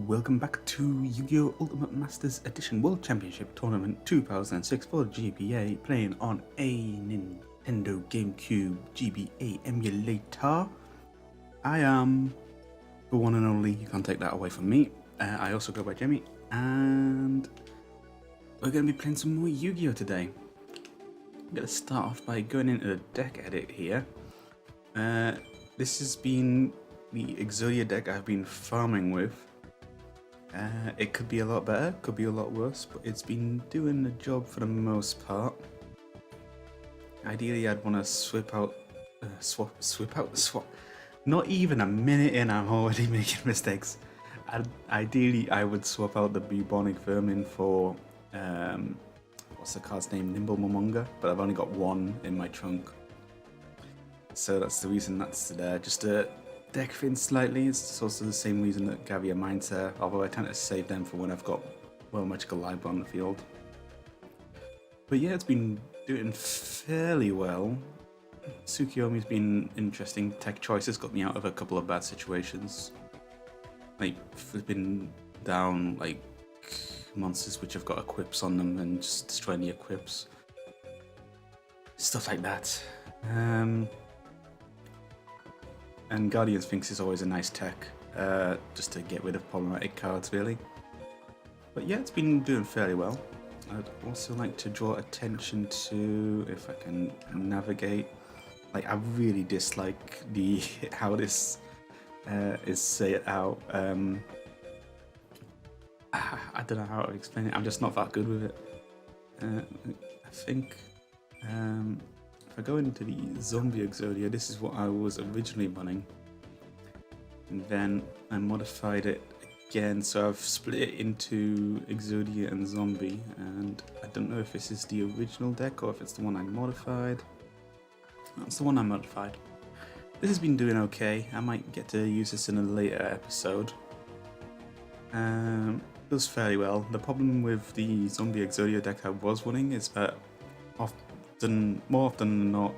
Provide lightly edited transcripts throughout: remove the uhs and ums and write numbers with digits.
Welcome back to Yu-Gi-Oh! Ultimate Masters Edition World Championship Tournament 2006 for GBA, playing on a Nintendo GameCube GBA emulator. I am the one and only, you can't take that away from me. I also go by Jimmy, and we're going to be playing some more Yu-Gi-Oh! Today. I'm going to start off by going into the deck edit here. This has been the Exodia deck I've been farming with. It could be a lot better, could be a lot worse, but it's been doing the job for the most part. Ideally, I'd want to swap. Not even a minute in, I'm already making mistakes. Ideally, I would swap out the Bubonic Vermin for, what's the card's name, Nimble Momonga, but I've only got one in my trunk. So that's the reason that's there, just to deck thin slightly. It's also the same reason that GBA Mine's there, although I tend to save them for when I've got World Magical Library on the field. But yeah, it's been doing fairly well. Tsukiyomi's been interesting. Tech choices got me out of a couple of bad situations. Like flipping down like monsters which have got equips on them and just destroying the equips. Stuff like that. And Guardian Sphinx is always a nice tech, just to get rid of problematic cards, really. But yeah, it's been doing fairly well. I'd also like to draw attention to, if I can navigate, like I really dislike the how this is set out. I don't know how to explain it. I'm just not that good with it. I think. If I go into the Zombie Exodia, this is what I was originally running. And then I modified it again, so I've split it into Exodia and Zombie. And I don't know if this is the original deck or if it's the one I modified. That's the one I modified. This has been doing okay. I might get to use this in a later episode. It does fairly well. The problem with the Zombie Exodia deck I was running is that more often than not,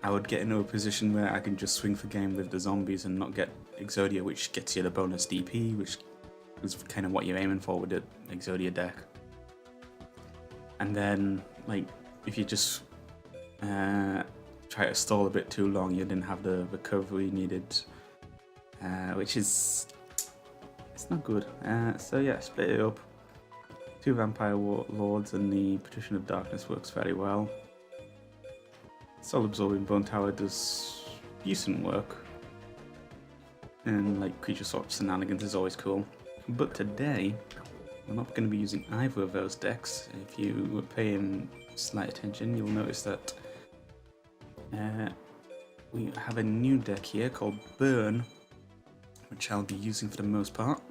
I would get into a position where I can just swing for game with the zombies and not get Exodia, which gets you the bonus DP, which is kind of what you're aiming for with the Exodia deck. And then, like, if you just try to stall a bit too long, you didn't have the recovery needed, which is, it's not good. So yeah, split it up. 2 Vampire Lords and the Patrician of Darkness works very well. Soul Absorbing Bone Tower does decent work. And like Creature Swap Shenanigans is always cool. But today, we're not going to be using either of those decks. If you were paying slight attention, you'll notice that we have a new deck here called Burn, which I'll be using for the most part.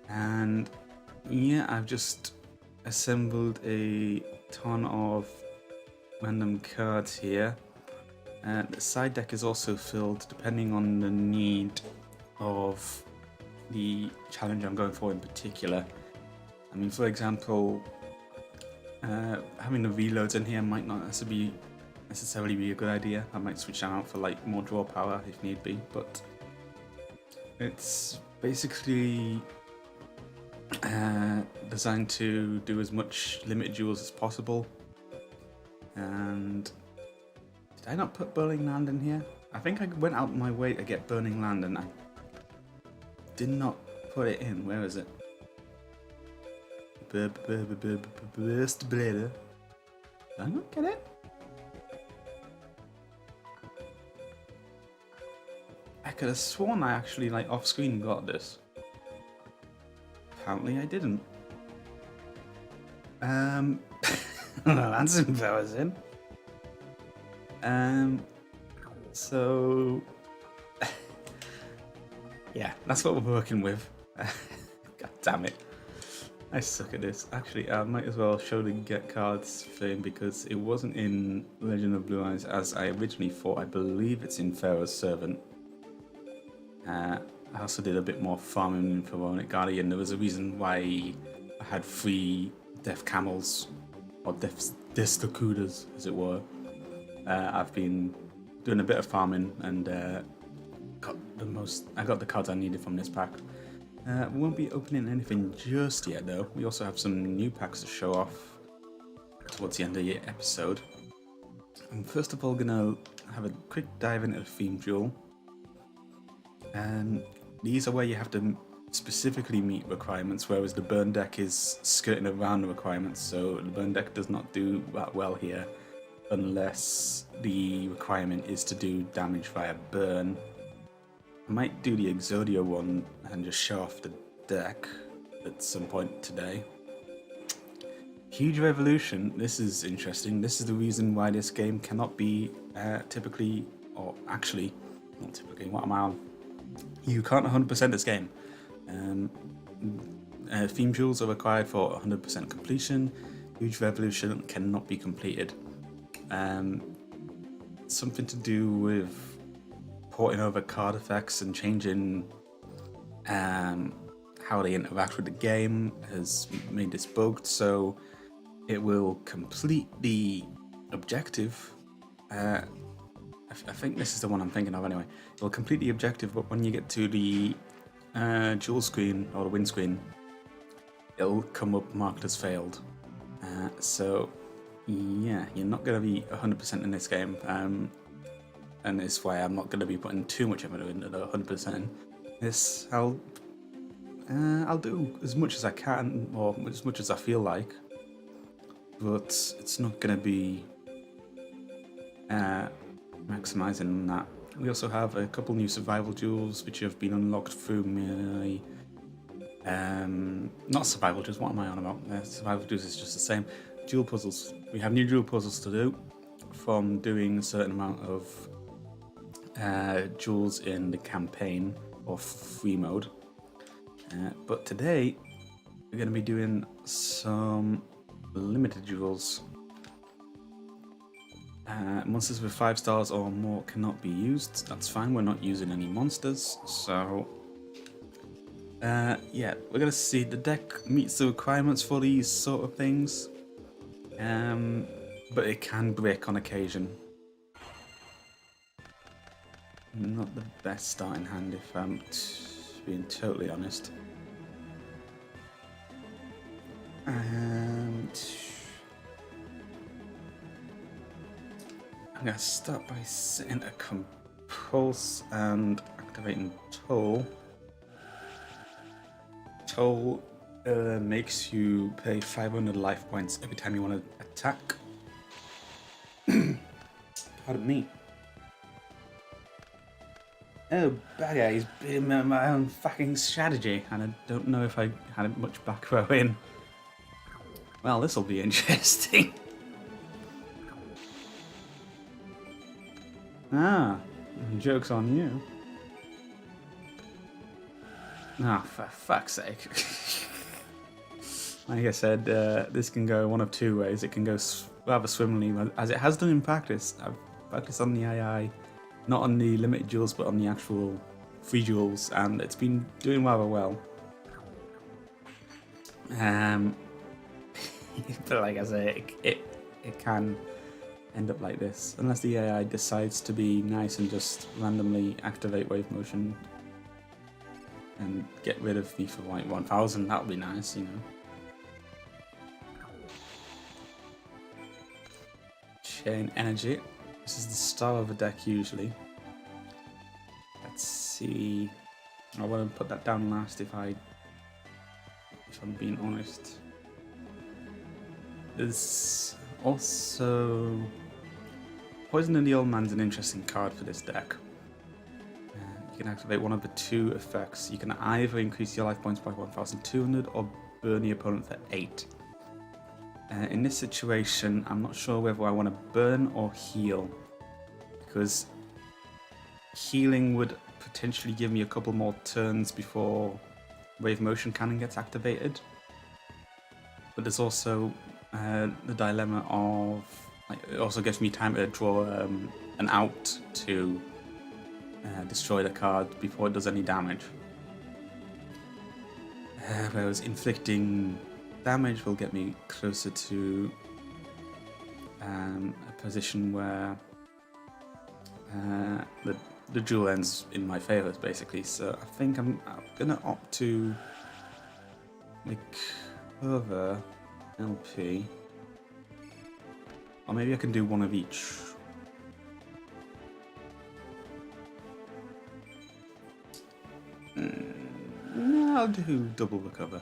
And yeah, I've just assembled a ton of random cards here. The side deck is also filled depending on the need of the challenge I'm going for in particular. I mean, for example, having the reloads in here might not necessarily be a good idea. I might switch them out for like more draw power if need be, but it's basically designed to do as much limited duels as possible. And did I not put Burning Land in here? I think I went out my way to get Burning Land and I did not put it in. Where is it? Burst Blader. Did I not get it? I could have sworn I actually like off screen got this. Apparently I didn't. That's embarrassing. So yeah, that's what we're working with. God damn it. I suck at this. Actually, I might as well show the get cards thing because it wasn't in Legend of Blue Eyes as I originally thought. I believe it's in Pharaoh's Servant. I also did a bit more farming for Pharaonic Guardian. There was a reason why I had 3 Death Camels, or Death Stakudas, as it were. I've been doing a bit of farming and I got the cards I needed from this pack. We won't be opening anything just yet though. We also have some new packs to show off towards the end of the episode. I'm first of all gonna have a quick dive into the theme jewel. These are where you have to specifically meet requirements, whereas the burn deck is skirting around the requirements, so the burn deck does not do that well here unless the requirement is to do damage via burn. I might do the Exodia one and just show off the deck at some point today. Huge Revolution, this is interesting. This is the reason why this game cannot be typically, or actually, not typically, what am I on? You can't 100% this game. Theme jewels are required for 100% completion. Huge Revolution cannot be completed. Something to do with porting over card effects and changing how they interact with the game has made this bugged, so it will complete the objective. I think this is the one I'm thinking of anyway. It will complete the objective, but when you get to the jewel screen or the win screen, it'll come up marked as failed. So yeah, you're not going to be 100% in this game, and that's why I'm not going to be putting too much effort into the 100%. This I'll do as much as I can, or as much as I feel like, but it's not going to be maximizing that. We also have a couple new survival jewels which have been unlocked through my not survival jewels, what am I on about? Survival jewels is just the same. Jewel puzzles. We have new jewel puzzles to do from doing a certain amount of jewels in the campaign or free mode. But today we're going to be doing some limited jewels. Monsters with 5 stars or more cannot be used. That's fine, we're not using any monsters, so yeah, we're gonna see the deck meets the requirements for these sort of things, but it can break on occasion. Not the best starting hand, if I'm being totally honest. And I'm going to start by setting a compulse and activating Toll. Toll makes you pay 500 life points every time you want to attack. Pardon me. Oh, bad guy, he's been my own fucking strategy, and I don't know if I had much back row in. Well, this'll be interesting. Ah, joke's on you. Ah, for fuck's sake. Like I said, this can go one of two ways. It can go rather swimmingly, as it has done in practice. I've practiced on the AI, not on the limited jewels, but on the actual free jewels, and it's been doing rather well. But like I say, it can end up like this, unless the AI decides to be nice and just randomly activate wave motion and get rid of me for like 1000. That would be nice, you know. Chain energy. This is the style of a deck usually. Let's see. I want to put that down last if I'm being honest. There's also Poison in the Old Man's an interesting card for this deck. You can activate one of the two effects. You can either increase your life points by 1200 or burn your opponent for 8. In this situation, I'm not sure whether I want to burn or heal, because healing would potentially give me a couple more turns before wave motion cannon gets activated. But there's also the dilemma of, like, it also gives me time to draw an out to destroy the card before it does any damage. Whereas inflicting damage will get me closer to a position where the duel ends in my favour, basically. So I think I'm gonna opt to recover LP, or maybe I can do one of each. No, I'll do double recover.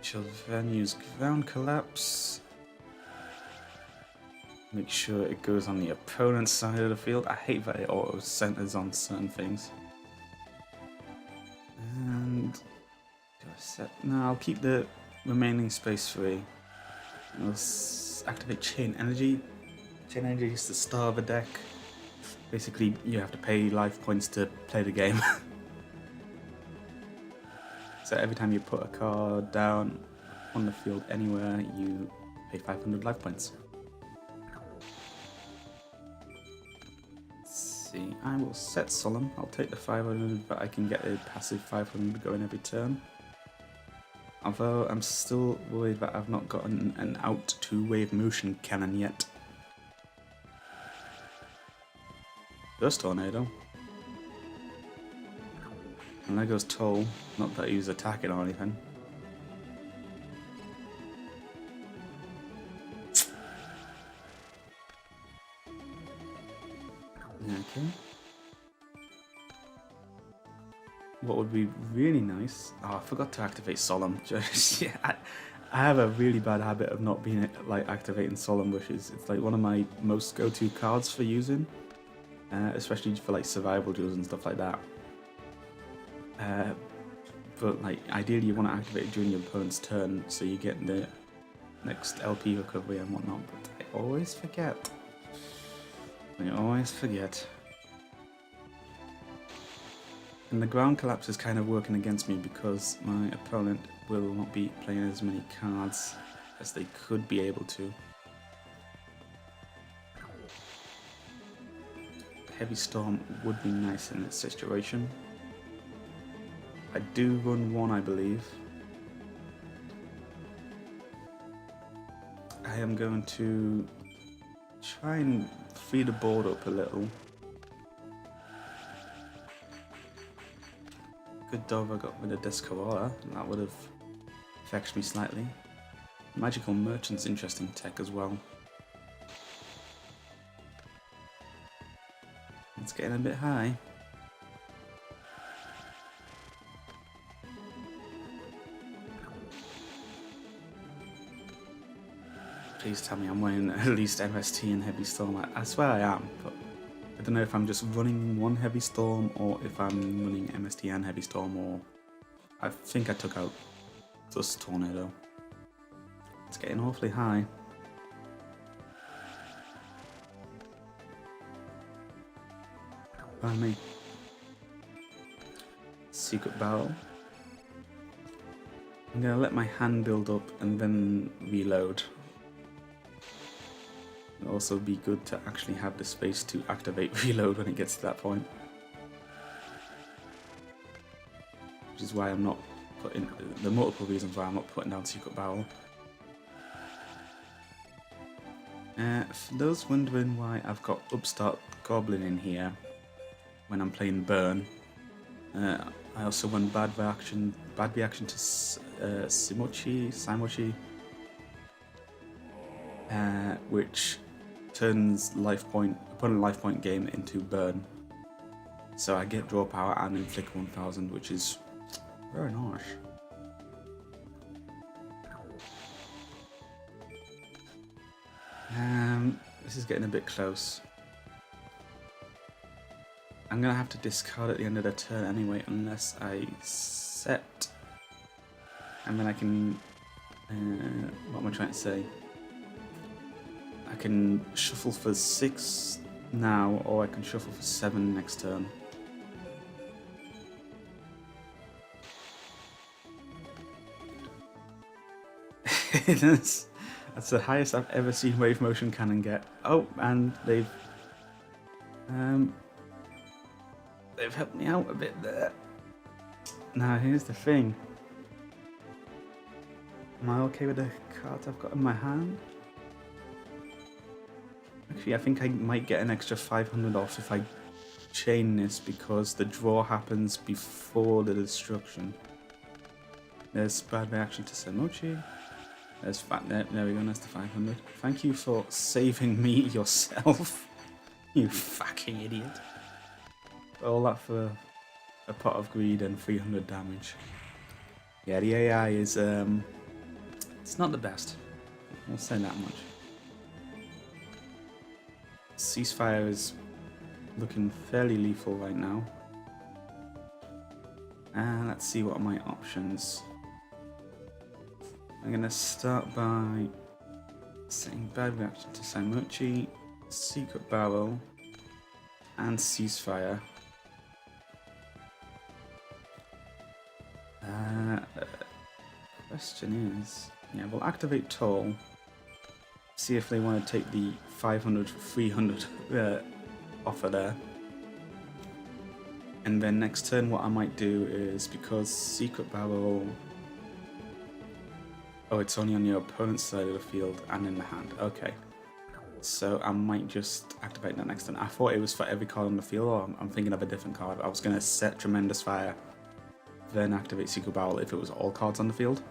Shall then use ground collapse. Make sure it goes on the opponent's side of the field. I hate that it auto centers on certain things. And no, I'll keep the remaining space free. I'll activate chain energy. Chain energy is the star of the deck. Basically, you have to pay life points to play the game. So every time you put a card down on the field anywhere, you pay 500 life points. See, I will set Solemn. I'll take the 500, but I can get a passive 500 going every turn. Although I'm still worried that I've not gotten an out 2-wave motion cannon yet. First tornado. And there goes Toll. Not that he was attacking or anything. Okay. What would be really nice... Oh, I forgot to activate Solemn. Just, yeah, I have a really bad habit of not being activating Solemn Wishes. It's like one of my most go-to cards for using. Especially for survival duels and stuff like that. But ideally you want to activate it during your opponent's turn so you get the next LP recovery and whatnot, but I always forget. And the ground collapse is kind of working against me because my opponent will not be playing as many cards as they could be able to. Heavy Storm would be nice in this situation. I do run one, I believe. I am going to try and free the board up a little. Good dog, I got rid of Descarada. That would have vexed me slightly. Magical Merchant's interesting tech as well. It's getting a bit high. Please tell me I'm running at least MST and Heavy Storm. I swear I am, but I don't know if I'm just running one Heavy Storm or if I'm running MST and Heavy Storm, or I think I took out just Tornado. It's getting awfully high. Pardon me. Secret Barrel. I'm going to let my hand build up and then reload. It'll also be good to actually have the space to activate reload when it gets to that point. Which is why I'm not putting, the multiple reasons why I'm not putting down Secret Barrel. For those wondering why I've got Upstart Goblin in here when I'm playing Burn, I also run Bad Reaction to Simochi, which turns opponent life point game into Burn. So I get draw power and inflict 1000, which is very nice. This is getting a bit close. I'm gonna have to discard at the end of the turn anyway, unless I set, and then I can. What am I trying to say? I can shuffle for 6 now, or I can shuffle for 7 next turn. That's the highest I've ever seen Wave Motion Cannon get. Oh, and they've helped me out a bit there. Now here's the thing. Am I okay with the cards I've got in my hand? Actually, I think I might get an extra 500 off if I chain this because the draw happens before the destruction. There's bad reaction to Semochi. There's there we go, that's the 500. Thank you for saving me yourself. You fucking idiot. All that for a pot of greed and 300 damage. Yeah, the AI is, it's not the best. I'll say that much. Ceasefire is looking fairly lethal right now. Let's see what are my options. I'm gonna start by setting bad reaction to Saimochi, secret barrel, and ceasefire. Question is, yeah, we'll activate Toll. See if they want to take the 500 for 300 offer there. And then next turn what I might do is, because secret barrel, oh, it's only on your opponent's side of the field and in the hand. Okay. So I might just activate that next turn. I thought it was for every card on the field, or I'm thinking of a different card. I was going to set Tremendous Fire, then activate Secret Barrel if it was all cards on the field.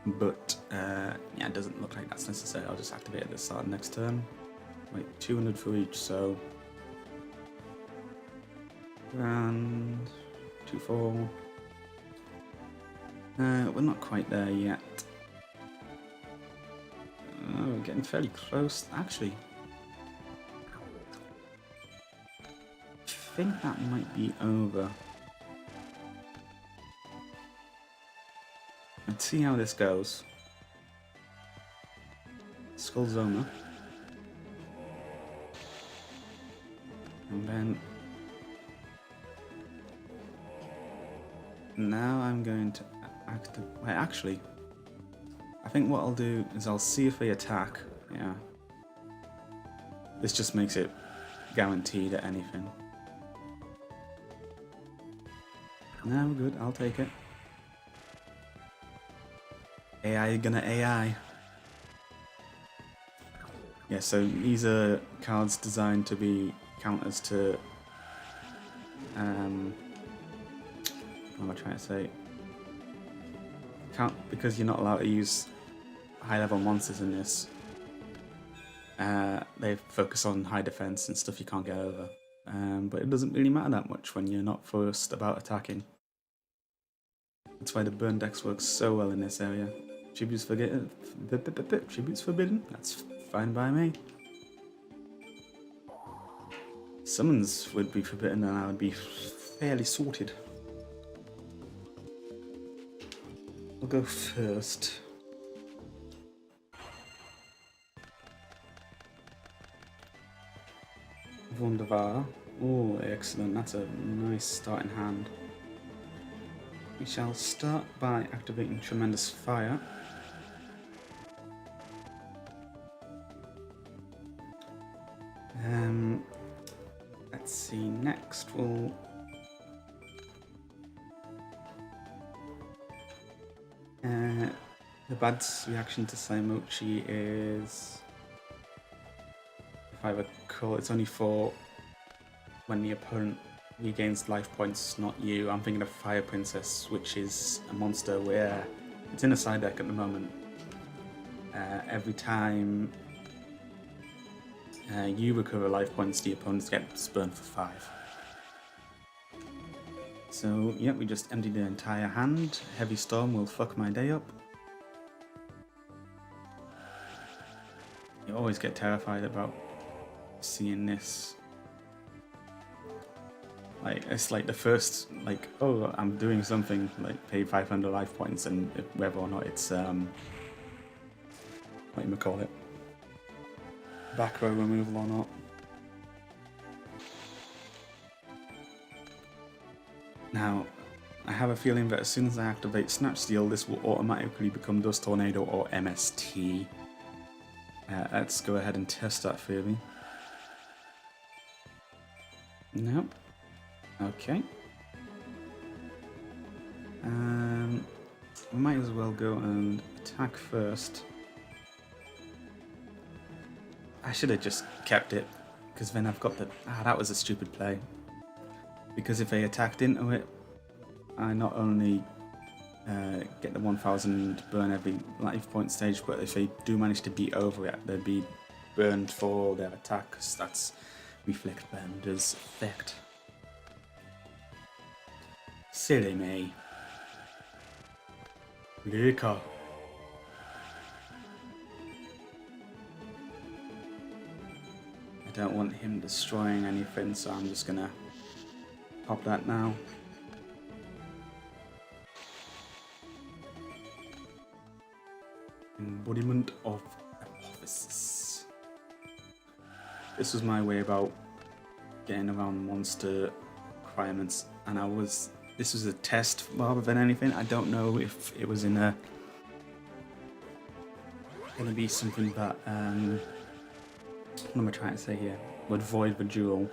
But yeah, it doesn't look like that's necessary. I'll just activate it at the start of next turn. Wait, 200 for each, so... And 2, 4. We're not quite there yet. Oh, we're getting fairly close. Actually, I think that might be over. Let's see how this goes. Skullzona. And then... Now I'm going to activate... Wait, actually... I think what I'll do is I'll see if they attack. Yeah. This just makes it guaranteed at anything. No, we're good. I'll take it. AI gonna AI. Yeah, so these are cards designed to be counters to... what am I trying to say? Because you're not allowed to use high-level monsters in this. They focus on high defense and stuff you can't get over. But it doesn't really matter that much when you're not forced about attacking. That's why the burn decks work so well in this area. Tributes forbidden. Tributes forbidden. That's fine by me. Summons would be forbidden, and I would be fairly sorted. I'll go first. Wunderbar. Oh, excellent. That's a nice starting hand. We shall start by activating Tremendous Fire. Let's see, next we'll... the bad reaction to Saimochi is... If I recall, it's only for when the opponent regains life points, not you. I'm thinking of Fire Princess, which is a monster where it's in a side deck at the moment. Every time you recover life points, the opponents get burned for 5. So, yeah, we just emptied the entire hand. Heavy Storm will fuck my day up. You always get terrified about seeing this. Like, it's like the first, like, oh, I'm doing something, like, pay 500 life points, and whether or not it's, what do you call it? Back row removal or not. Now, I have a feeling that as soon as I activate Snatch Steal, this will automatically become Dust Tornado or MST. Let's go ahead and test that theory. Nope. Okay. We might as well go and attack first. I should have just kept it. because then I've got the... that was a stupid play. Because if they attacked into it, I not only get the 1000 burn every life point stage, but if they do manage to beat over it, they'd be burned for their attack, because that's Reflect Bender's effect. Silly me. Liquor. I don't want him destroying anything, so I'm just gonna pop that now. Embodiment of Apotheosis. This was my way about getting around monster requirements, and this was a test rather than anything. I don't know if it was gonna be something that what am I trying to say here? Would void the duel,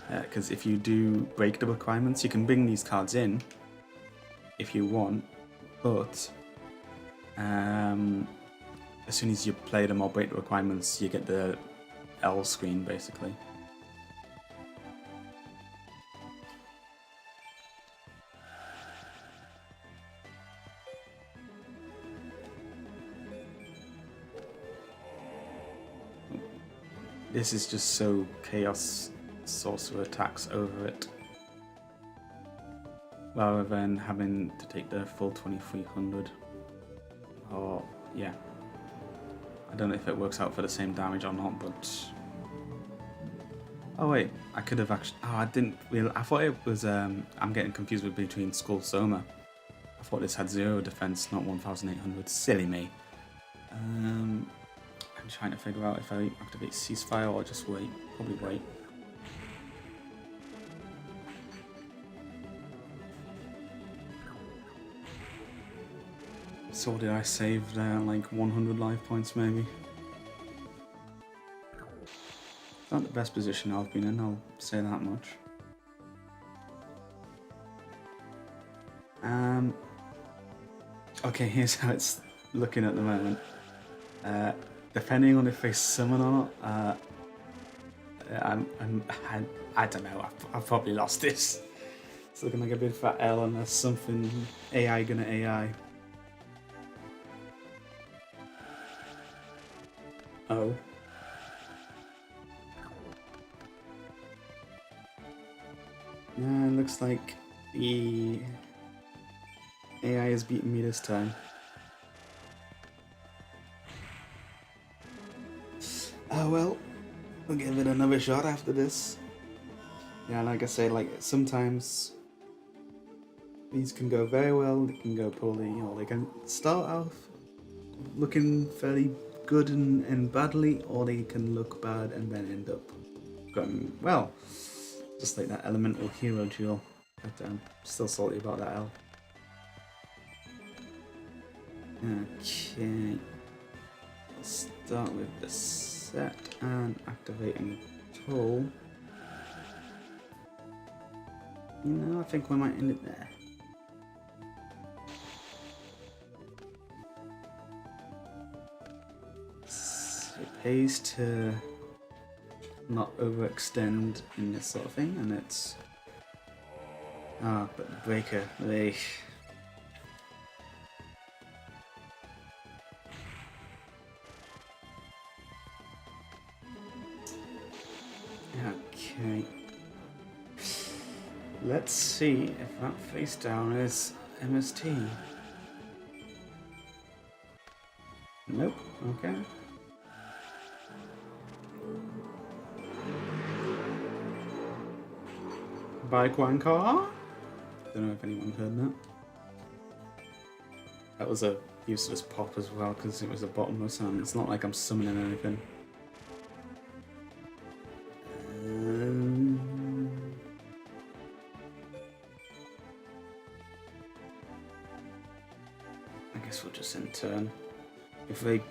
because if you do break the requirements, you can bring these cards in if you want, but as soon as you play them or break the requirements, you get the L screen basically. This is just so Chaos Sorcerer attacks over it, rather than having to take the full 2300. Or, yeah. I don't know if it works out for the same damage or not, but... Oh wait, I could have actually... Oh, I didn't realize... I thought it was... I'm getting confused with between Skull Soma. I thought this had 0 defense, not 1800. Silly me. I'm trying to figure out if I activate Ceasefire or just wait. Probably wait. So did I save there like 100 life points maybe? Not the best position I've been in, I'll say that much. Okay, here's how it's looking at the moment. Depending on if they summon or not, I don't know, I've probably lost this. It's looking like a big fat L and there's something AI gonna AI. Oh. Yeah, it looks like the AI is beating me this time. Oh well, we'll give it another shot after this. Yeah, like I say, like sometimes these can go very well, they can go poorly, or they can start off looking fairly good and badly, or they can look bad and then end up going well. Just like that elemental hero duel. But I'm still salty about that L. Okay. Let's start with the set and activating toll. You know, I think we might end it there. It pays to not overextend in this sort of thing, and it's... Ah, but the breaker, they... Okay. Let's see if that face down is MST. Nope, okay. Bike one car? Don't know if anyone heard that. That was a useless pop as well because it was a bottomless and it's not like I'm summoning anything. I guess we'll just end turn. If they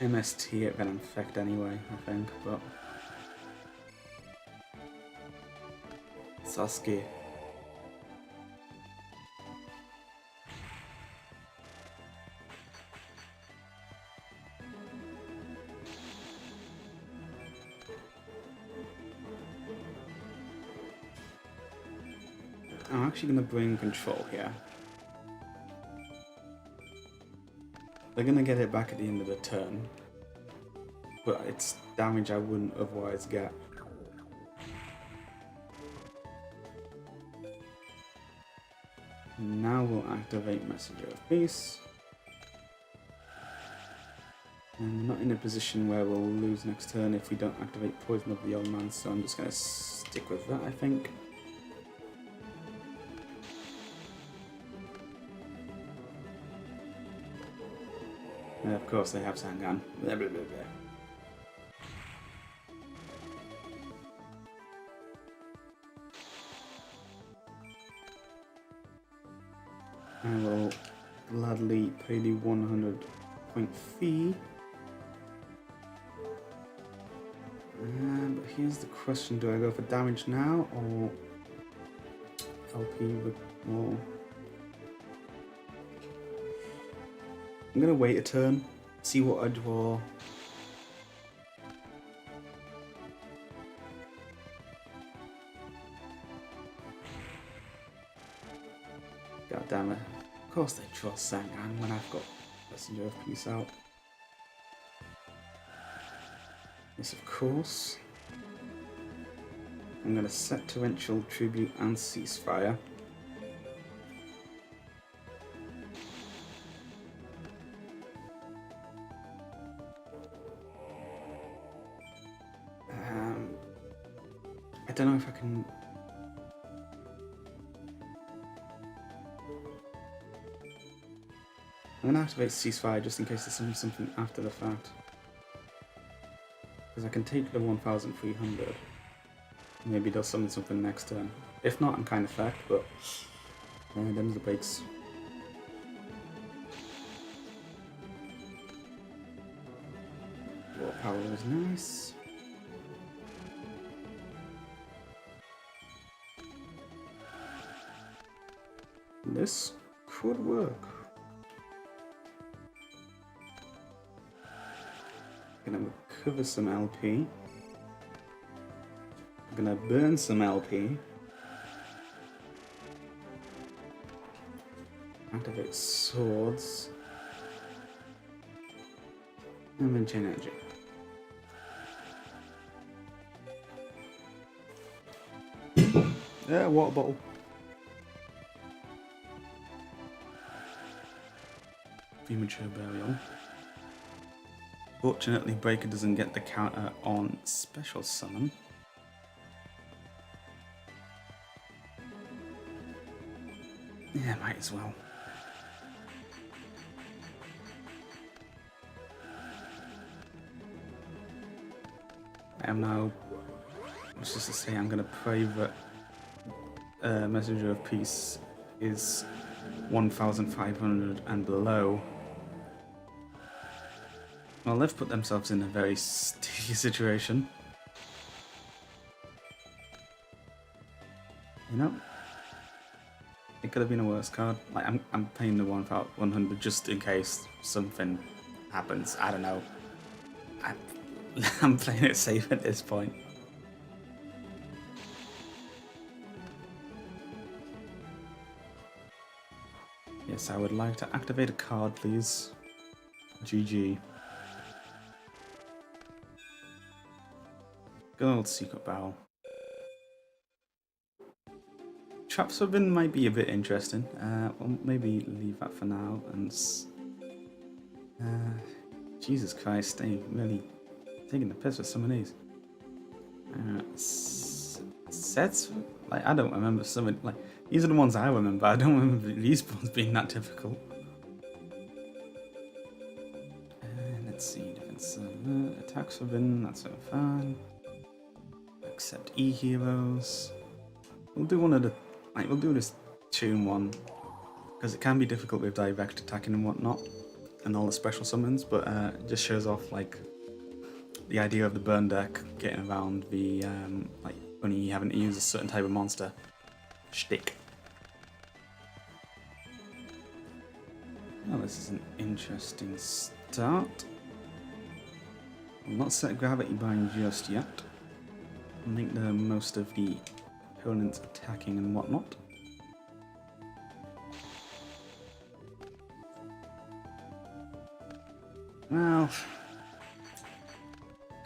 MST it, then I'm infect anyway, I think, but... Sasuke. I'm actually going to bring control here. They're going to get it back at the end of the turn, but it's damage I wouldn't otherwise get. Now we'll activate Messenger of Peace. And we're not in a position where we'll lose next turn if we don't activate Poison of the Old Man, so I'm just going to stick with that, I think. And of course they have Sangan. Blah, blah, blah, blah. I will gladly pay the 100-point fee. But here's the question, do I go for damage now or LP with more? I'm gonna wait a turn, see what I draw. God damn it. Of course they trust Sangan when I've got Messenger of Peace out. Yes, of course. I'm going to set Torrential Tribute and Ceasefire. I don't know if I can... I'm going to activate Ceasefire just in case there's something after the fact. Because I can take the 1,300. Maybe they'll summon something next turn. If not, I'm kind of fucked, but them's the breaks. War power is nice. This could work. Gonna recover some LP. I'm gonna burn some LP. Activate swords. And then chain energy. Yeah, water bottle. Premature burial. Fortunately, Breaker doesn't get the counter on special summon. Yeah, might as well. I am now, it's just to say, I'm going to pray that Messenger of Peace is 1,500 and below. Well, they've put themselves in a very sticky situation. You know, it could have been a worse card. Like, I'm paying the 1,100 just in case something happens. I don't know. I'm playing it safe at this point. Yes, I would like to activate a card, please. GG. Good old Secret Barrel. Trap Subbing might be a bit interesting. We'll maybe leave that for now. And Jesus Christ, they really taking the piss with some of these. Sets? Like, I don't remember some of, like, these are the ones I remember. I don't remember these ones being that difficult. Let's see, defense attacks have been, that's so fine. Accept E-heroes. We'll do one of the, like, we'll do this tune one, because it can be difficult with direct attacking and whatnot, and all the special summons, but it just shows off, like, the idea of the burn deck getting around the, like, only having to use a certain type of monster shtick. Well, this is an interesting start. I'll not set Gravity Bind just yet. I'll make the most of the opponent's attacking and whatnot. Well,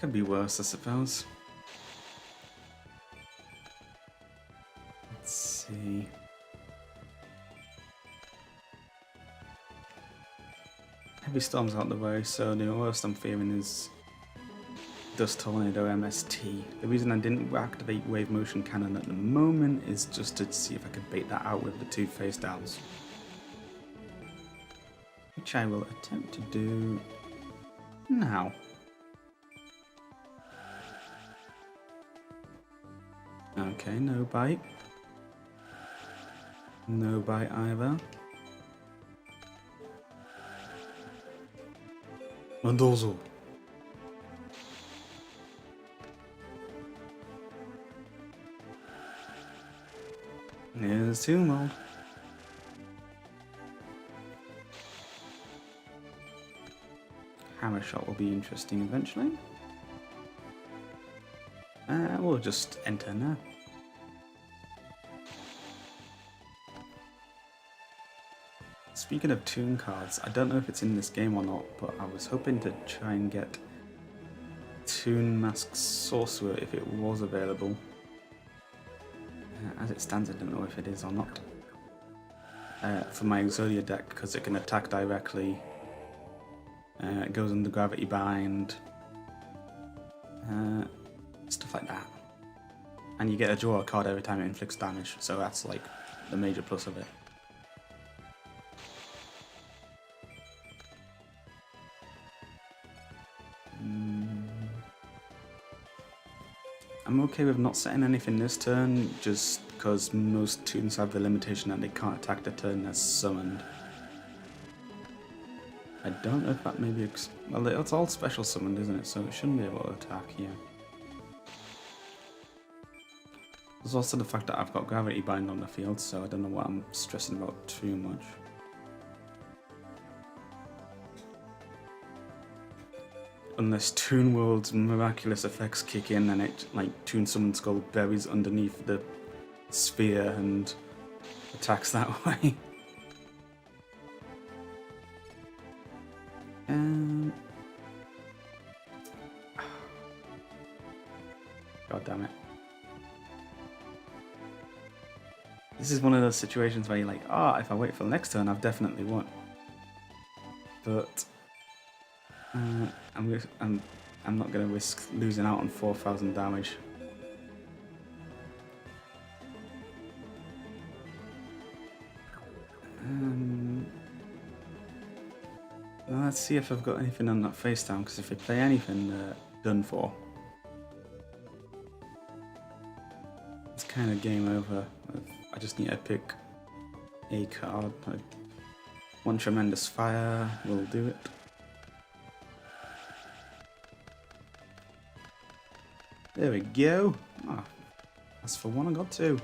could be worse, I suppose. Let's see. Heavy Storm's out the way, so the worst I'm fearing is Dust Tornado MST. The reason I didn't activate Wave Motion Cannon at the moment is just to see if I could bait that out with the 2 face downs. Which I will attempt to do now. Okay, no bite. No bite either. Mendoza. Here's 2 mode. Hammer shot will be interesting eventually. We'll just enter now. Speaking of toon cards, I don't know if it's in this game or not, but I was hoping to try and get Toon Mask Sorcerer if it was available. As it stands, I don't know if it is or not. For my Exodia deck, because it can attack directly. It goes under Gravity Bind. Stuff like that. And you get to draw a card every time it inflicts damage, so that's like the major plus of it. I'm okay with not setting anything this turn, just because most toons have the limitation that they can't attack the turn they're summoned. I don't know if that maybe... well, it's all special summoned, isn't it? So it shouldn't be able to attack here. There's also the fact that I've got Gravity Bind on the field, so I don't know what I'm stressing about too much. Unless Toon World's miraculous effects kick in and it, like, Toon Summon Skull buries underneath the sphere and attacks that way. God damn it. This is one of those situations where you're like, if I wait for the next turn, I've definitely won. But I'm not going to risk losing out on 4,000 damage. Well, let's see if I've got anything on that face down, because if I play anything, they're done for. It's kind of game over. I just need to pick a card. One Tremendous Fire will do it. There we go. That's for 1, I got 2.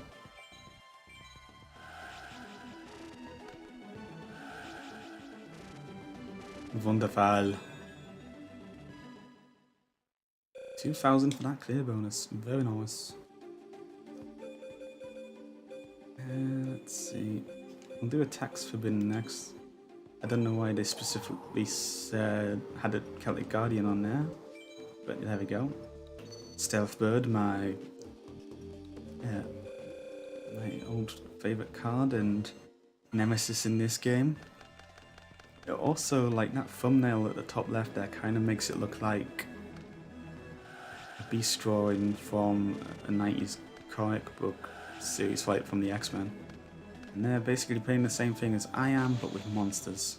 Wonderful. 2,000 for that clear bonus. Very nice. Let's see. We'll do Attacks Forbidden next. I don't know why they specifically said had a Celtic Guardian on there, but there we go. Stealth Bird, my old favourite card and nemesis in this game. It also, like, that thumbnail at the top left there kind of makes it look like a beast drawing from a 90s comic book series fight from the X-Men. And they're basically playing the same thing as I am, but with monsters.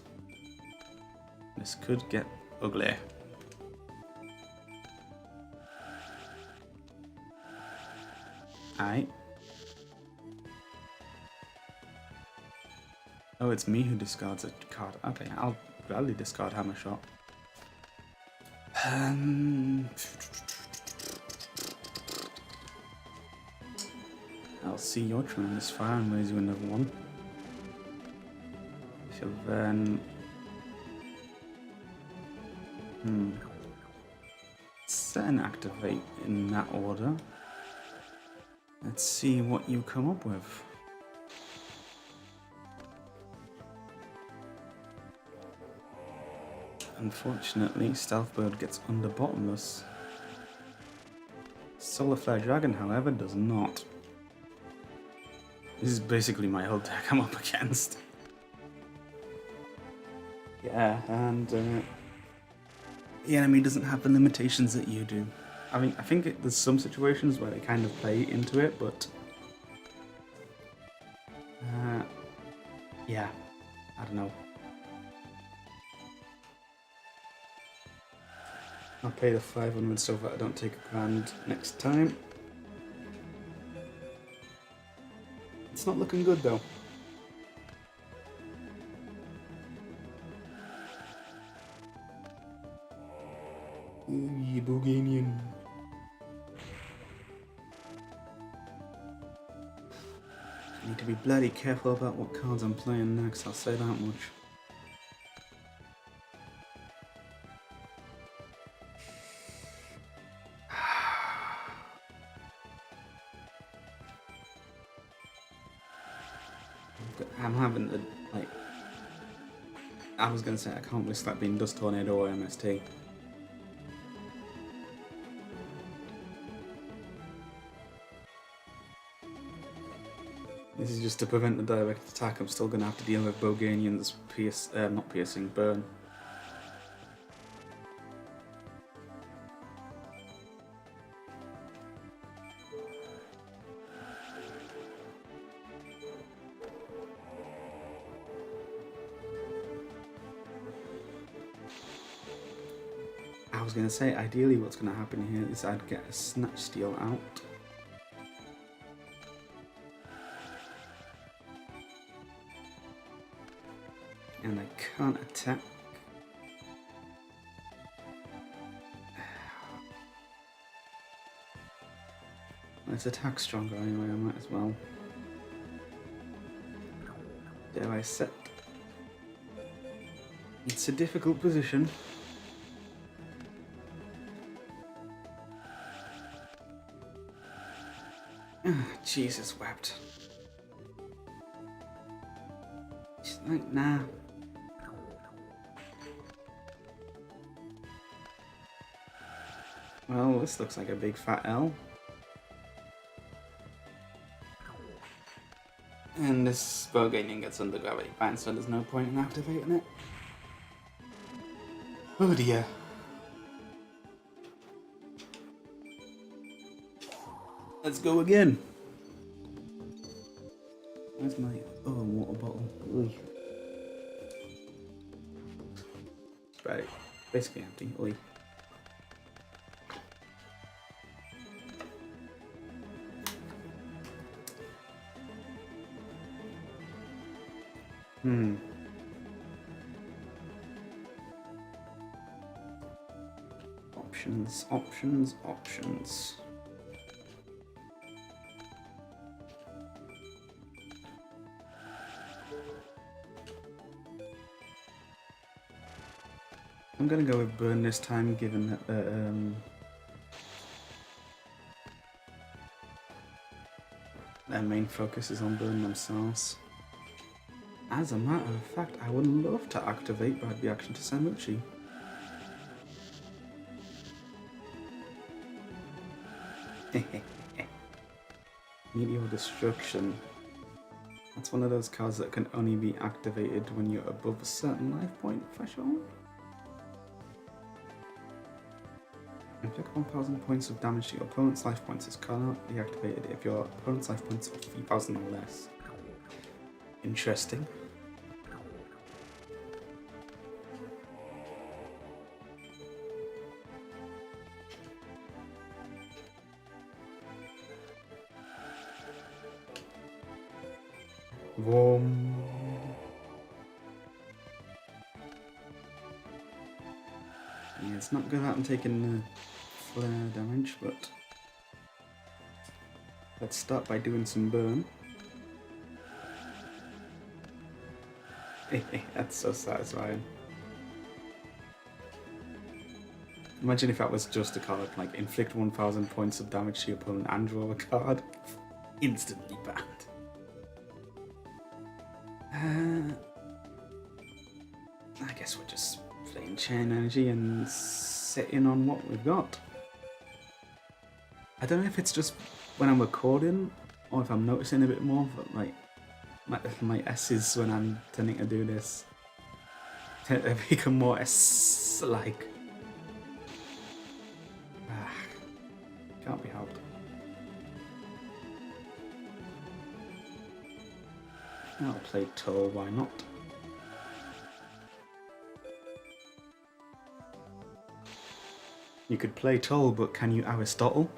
This could get ugly. Aight. Oh, it's me who discards a card. Okay, I'll gladly discard Hammer Shot. I'll see your Tremendous Fire and raise you another one. So then... set and activate in that order. Let's see what you come up with. Unfortunately, Stealth Bird gets under Bottomless. Solar Flare Dragon, however, does not. This is basically my whole deck I'm up against. Yeah, and the enemy doesn't have the limitations that you do. I mean, I think there's some situations where they kind of play into it, but yeah, I don't know. I'll pay the 500 so that I don't take a grand next time. It's not looking good though. Bulgarian. Need to be bloody careful about what cards I'm playing next, I'll say that much. I'm having the, like, I was gonna say I can't risk that being Dust Tornado or MST. This is just to prevent the direct attack. I'm still gonna have to deal with Boganian's not piercing, burn. I was gonna say, ideally what's gonna happen here is I'd get a Snatch Steal out. And I can't attack. Let's attack stronger anyway, I might as well. Dare I set? It's a difficult position. Jesus wept. She's like, nah. Well, this looks like a big fat L. And this Boganian gets under gravity bind, so there's no point in activating it. Oh dear. Let's go again. Where's my water bottle? Ugh. Right, basically empty. Oi. Options, options, options. I'm gonna go with burn this time, given that their main focus is on burn themselves. As a matter of fact, I would love to activate Bad Reaction to Samuchi. Meteor Destruction. That's one of those cards that can only be activated when you're above a certain life point threshold. Inflict 1000 points of damage to your opponent's life points. This cannot be activated if your opponent's life points are 3000 or less. Interesting. Vroom. Yeah, it's not good that I'm taking the flare damage, but let's start by doing some burn. That's so satisfying. Imagine if that was just a card, like inflict 1000 points of damage to your opponent and draw a card. Instantly banned. I guess we'll just Playing chain energy and sitting on what we've got. I don't know if it's just when I'm recording or if I'm noticing a bit more, but like my S's when I'm tending to do this tend to become more S-like. Can't be helped. I'll play Toll, why not? You could play Toll, but can you Aristotle?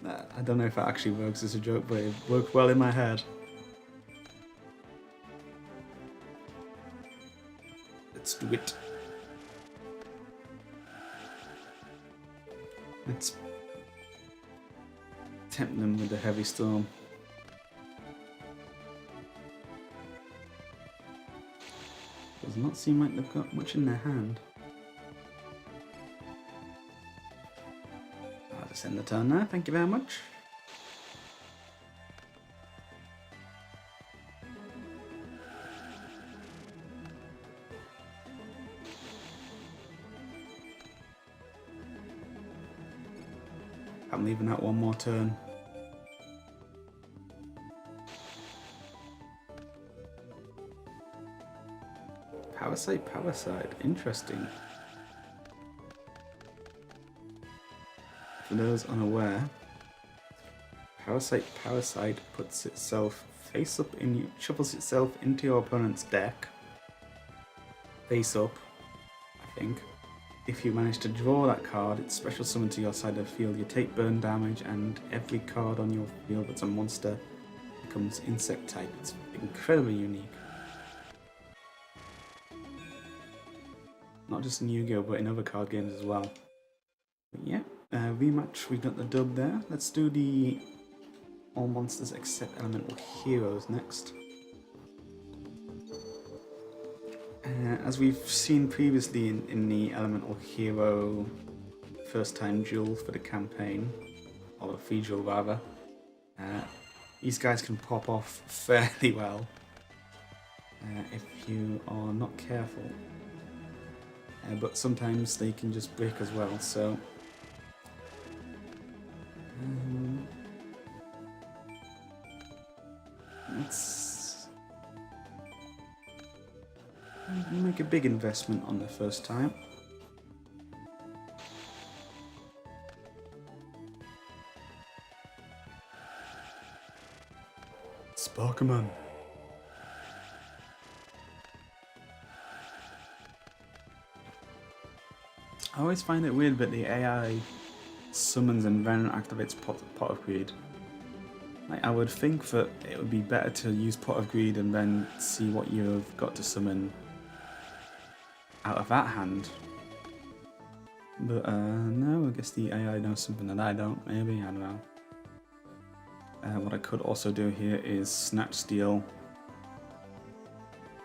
I don't know if that actually works as a joke, but it worked well in my head. Let's do it. Let's tempt them with the heavy storm. Does not seem like they've got much in their hand. I'll just end the turn now, thank you very much. I'm leaving out one more turn. Power side, interesting. For those unaware, power side puts itself face up shuffles itself into your opponent's deck. Face up, I think. If you manage to draw that card, it's special summon to your side of the field. You take burn damage, and every card on your field that's a monster becomes insect type. It's incredibly unique. Not just in Yu-Gi-Oh, but in other card games as well. But yeah, rematch, we got the dub there. Let's do the all monsters except elemental heroes next. As we've seen previously in the elemental hero first time duel for the campaign, or the free duel rather, these guys can pop off fairly well if you are not careful. But sometimes they can just break as well, so let's make a big investment on the first time. Sparkerman. I always find it weird, but the AI summons and then activates Pot of Greed. Like, I would think that it would be better to use Pot of Greed and then see what you've got to summon out of that hand. But no, I guess the AI knows something that I don't, maybe, I don't know. What I could also do here is Snatch Steal.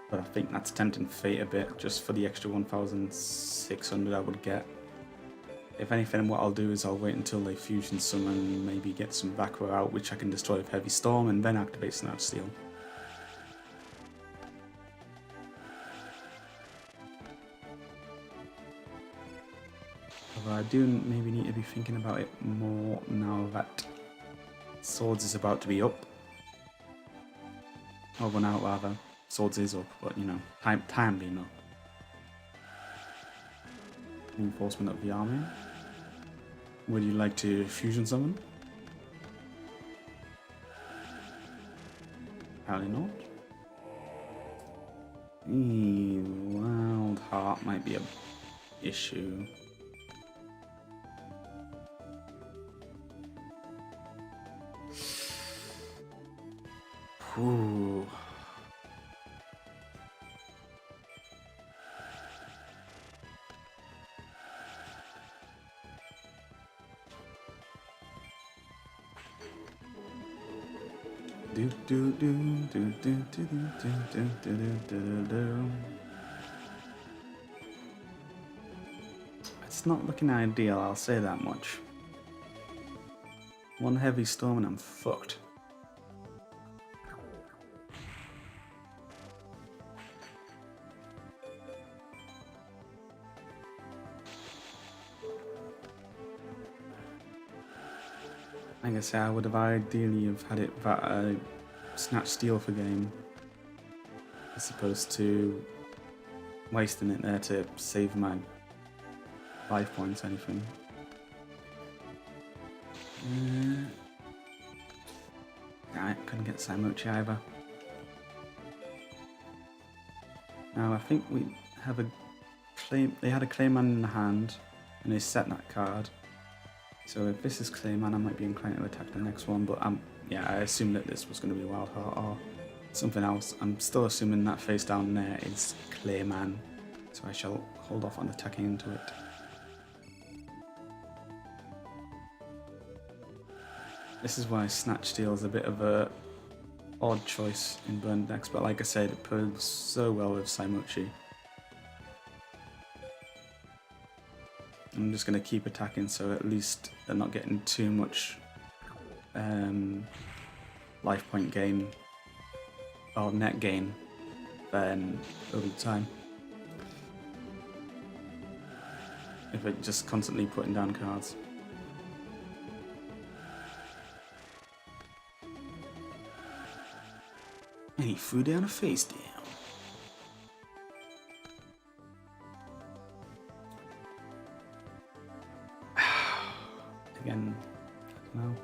But I think that's tempting fate a bit, just for the extra 1,600 I would get. If anything, what I'll do is I'll wait until they fusion summon, maybe get some Vakra out, which I can destroy with Heavy Storm, and then activate Snatch Steal. Although I do maybe need to be thinking about it more now that Swords is about to be up. Or run out rather. Swords is up, but you know, time being up. Reinforcement of the army. Would you like to fusion summon? Apparently not. Wild Heart might be a issue. Ooh. It's not looking ideal, I'll say that much. One Heavy Storm and I'm fucked. Like I say, I would have ideally have had it that snatch steal for game, as opposed to wasting it there to save my life points, anything. I couldn't get Saimochi either. Now I think we have a claim. They had a Clayman in the hand, and they set that card. So if this is Clayman, I might be inclined to attack the next one. But yeah, I assumed that this was going to be Wild Heart or something else. I'm still assuming that face down there is Clayman, so I shall hold off on attacking into it. This is why Snatch Steal is a bit of a odd choice in burn decks, but like I said, it pairs so well with Saimochi. I'm just going to keep attacking, so at least they're not getting too much life point gain or net gain then over time. If it's just constantly putting down cards. And he threw down a face down. Again, I don't know.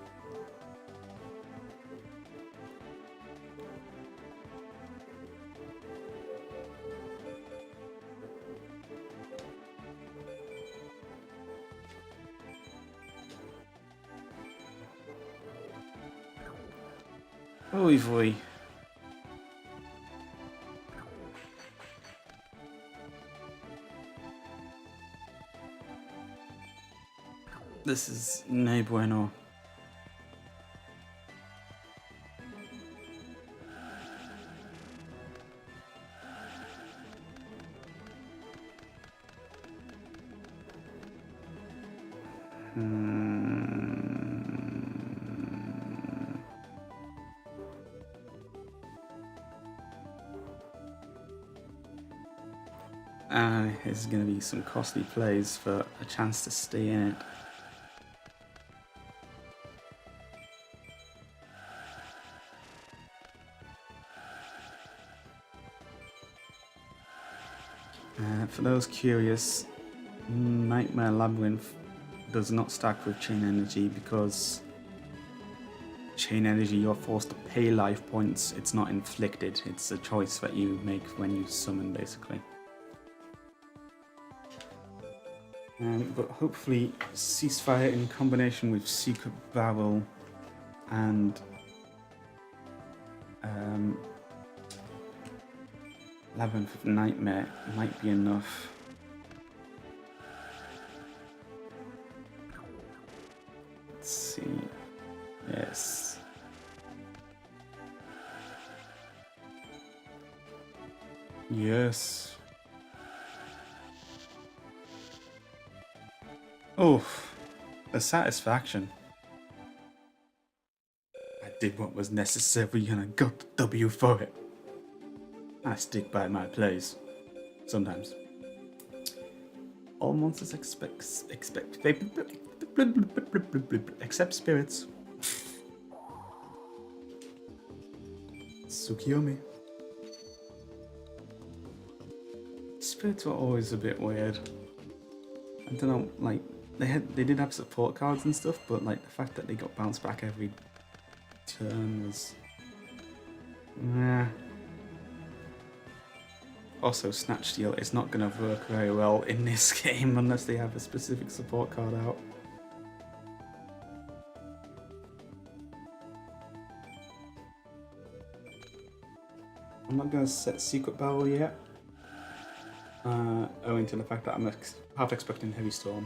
Oy vey. This is no bueno. There's going to be some costly plays for a chance to stay in it. For those curious, Nightmare Labyrinth does not stack with Chain Energy because Chain Energy you're forced to pay life points, it's not inflicted, it's a choice that you make when you summon basically. But hopefully Ceasefire in combination with Secret Barrel and Labyrinth of Nightmare might be enough. Let's see. Yes. Yes. Oh, the satisfaction. I did what was necessary and I got the W for it. I stick by my plays. Sometimes. All monsters except spirits. Tsukiyomi. Spirits were always a bit weird. I don't know, like they did have support cards and stuff, but like the fact that they got bounced back every turn was nah. Also, Snatch Steal is not going to work very well in this game unless they have a specific support card out. I'm not going to set Secret Barrel yet, owing to the fact that I'm half expecting Heavy Storm.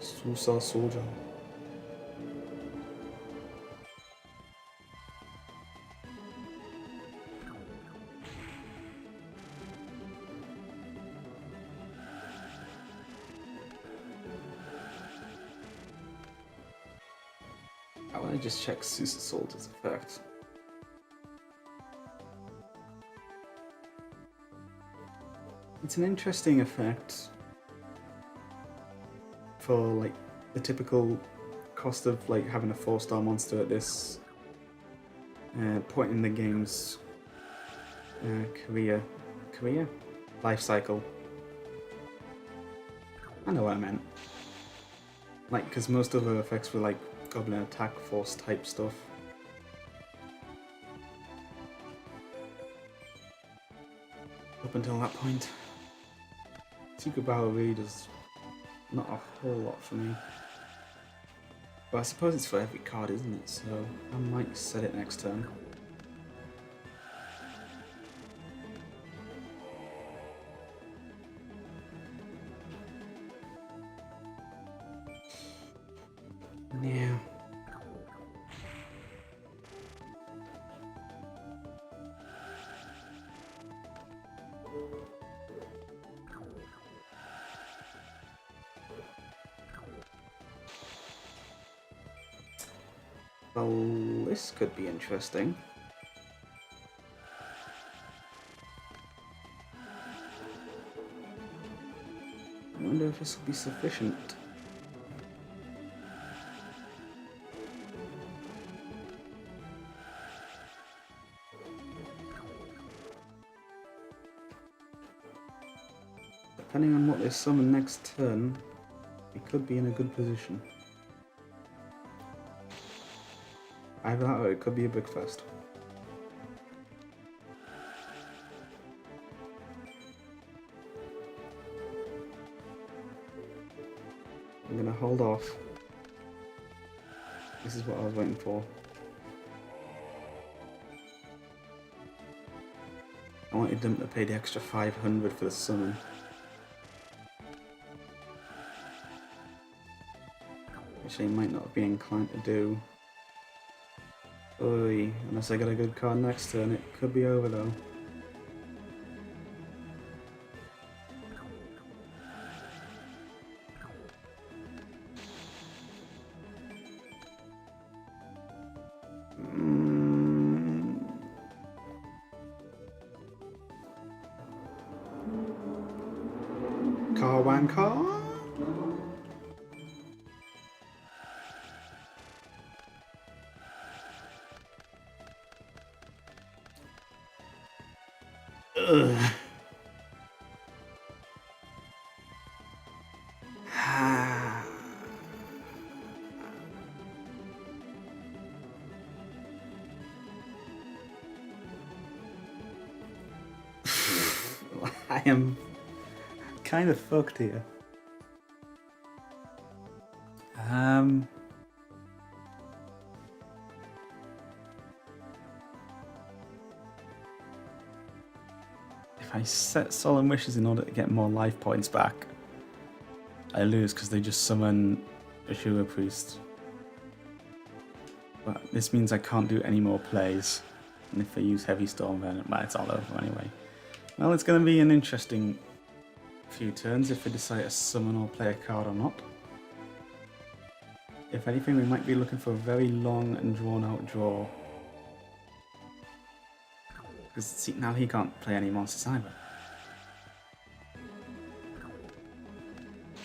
Suicide Soldier. I want to just check Suicide Soldier's effect. It's an interesting effect for like the typical cost of like having a 4-star monster at this point in the game's career life cycle. I know what I meant. Like, because most other effects were like Goblin Attack Force type stuff. Up until that point, Secret Battle really does not a whole lot for me. But I suppose it's for every card, isn't it? So I might set it next turn. Yeah. Well, this could be interesting. I wonder if this will be sufficient. Depending on what they summon next turn, we could be in a good position. Either that or it could be a big fest. I'm gonna hold off. This is what I was waiting for. I wanted them to pay the extra 500 for the summon. Which they might not be inclined to do. Oy, unless I get a good card next turn, it could be over though. Car one car? Ugh. I am kind of fucked here. If I set Solemn Wishes in order to get more life points back, I lose because they just summon a Sugar Priest. But this means I can't do any more plays. And if I use Heavy Storm, then it's all over anyway. Well, it's going to be an interesting few turns if we decide to summon or play a card or not. If anything, we might be looking for a very long and drawn out draw. Because see, now he can't play any monsters either.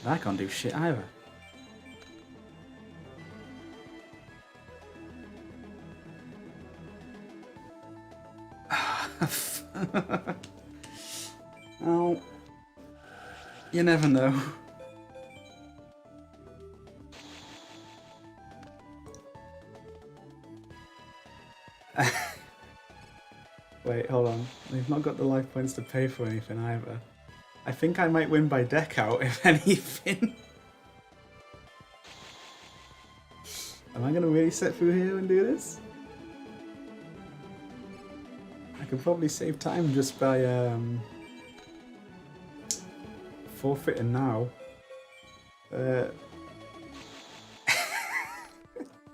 I can't do shit either. Well, you never know. Wait, hold on. They've not got the life points to pay for anything either. I think I might win by deck out, if anything. Am I gonna really set through here and do this? I could probably save time just by forfeiting now. Am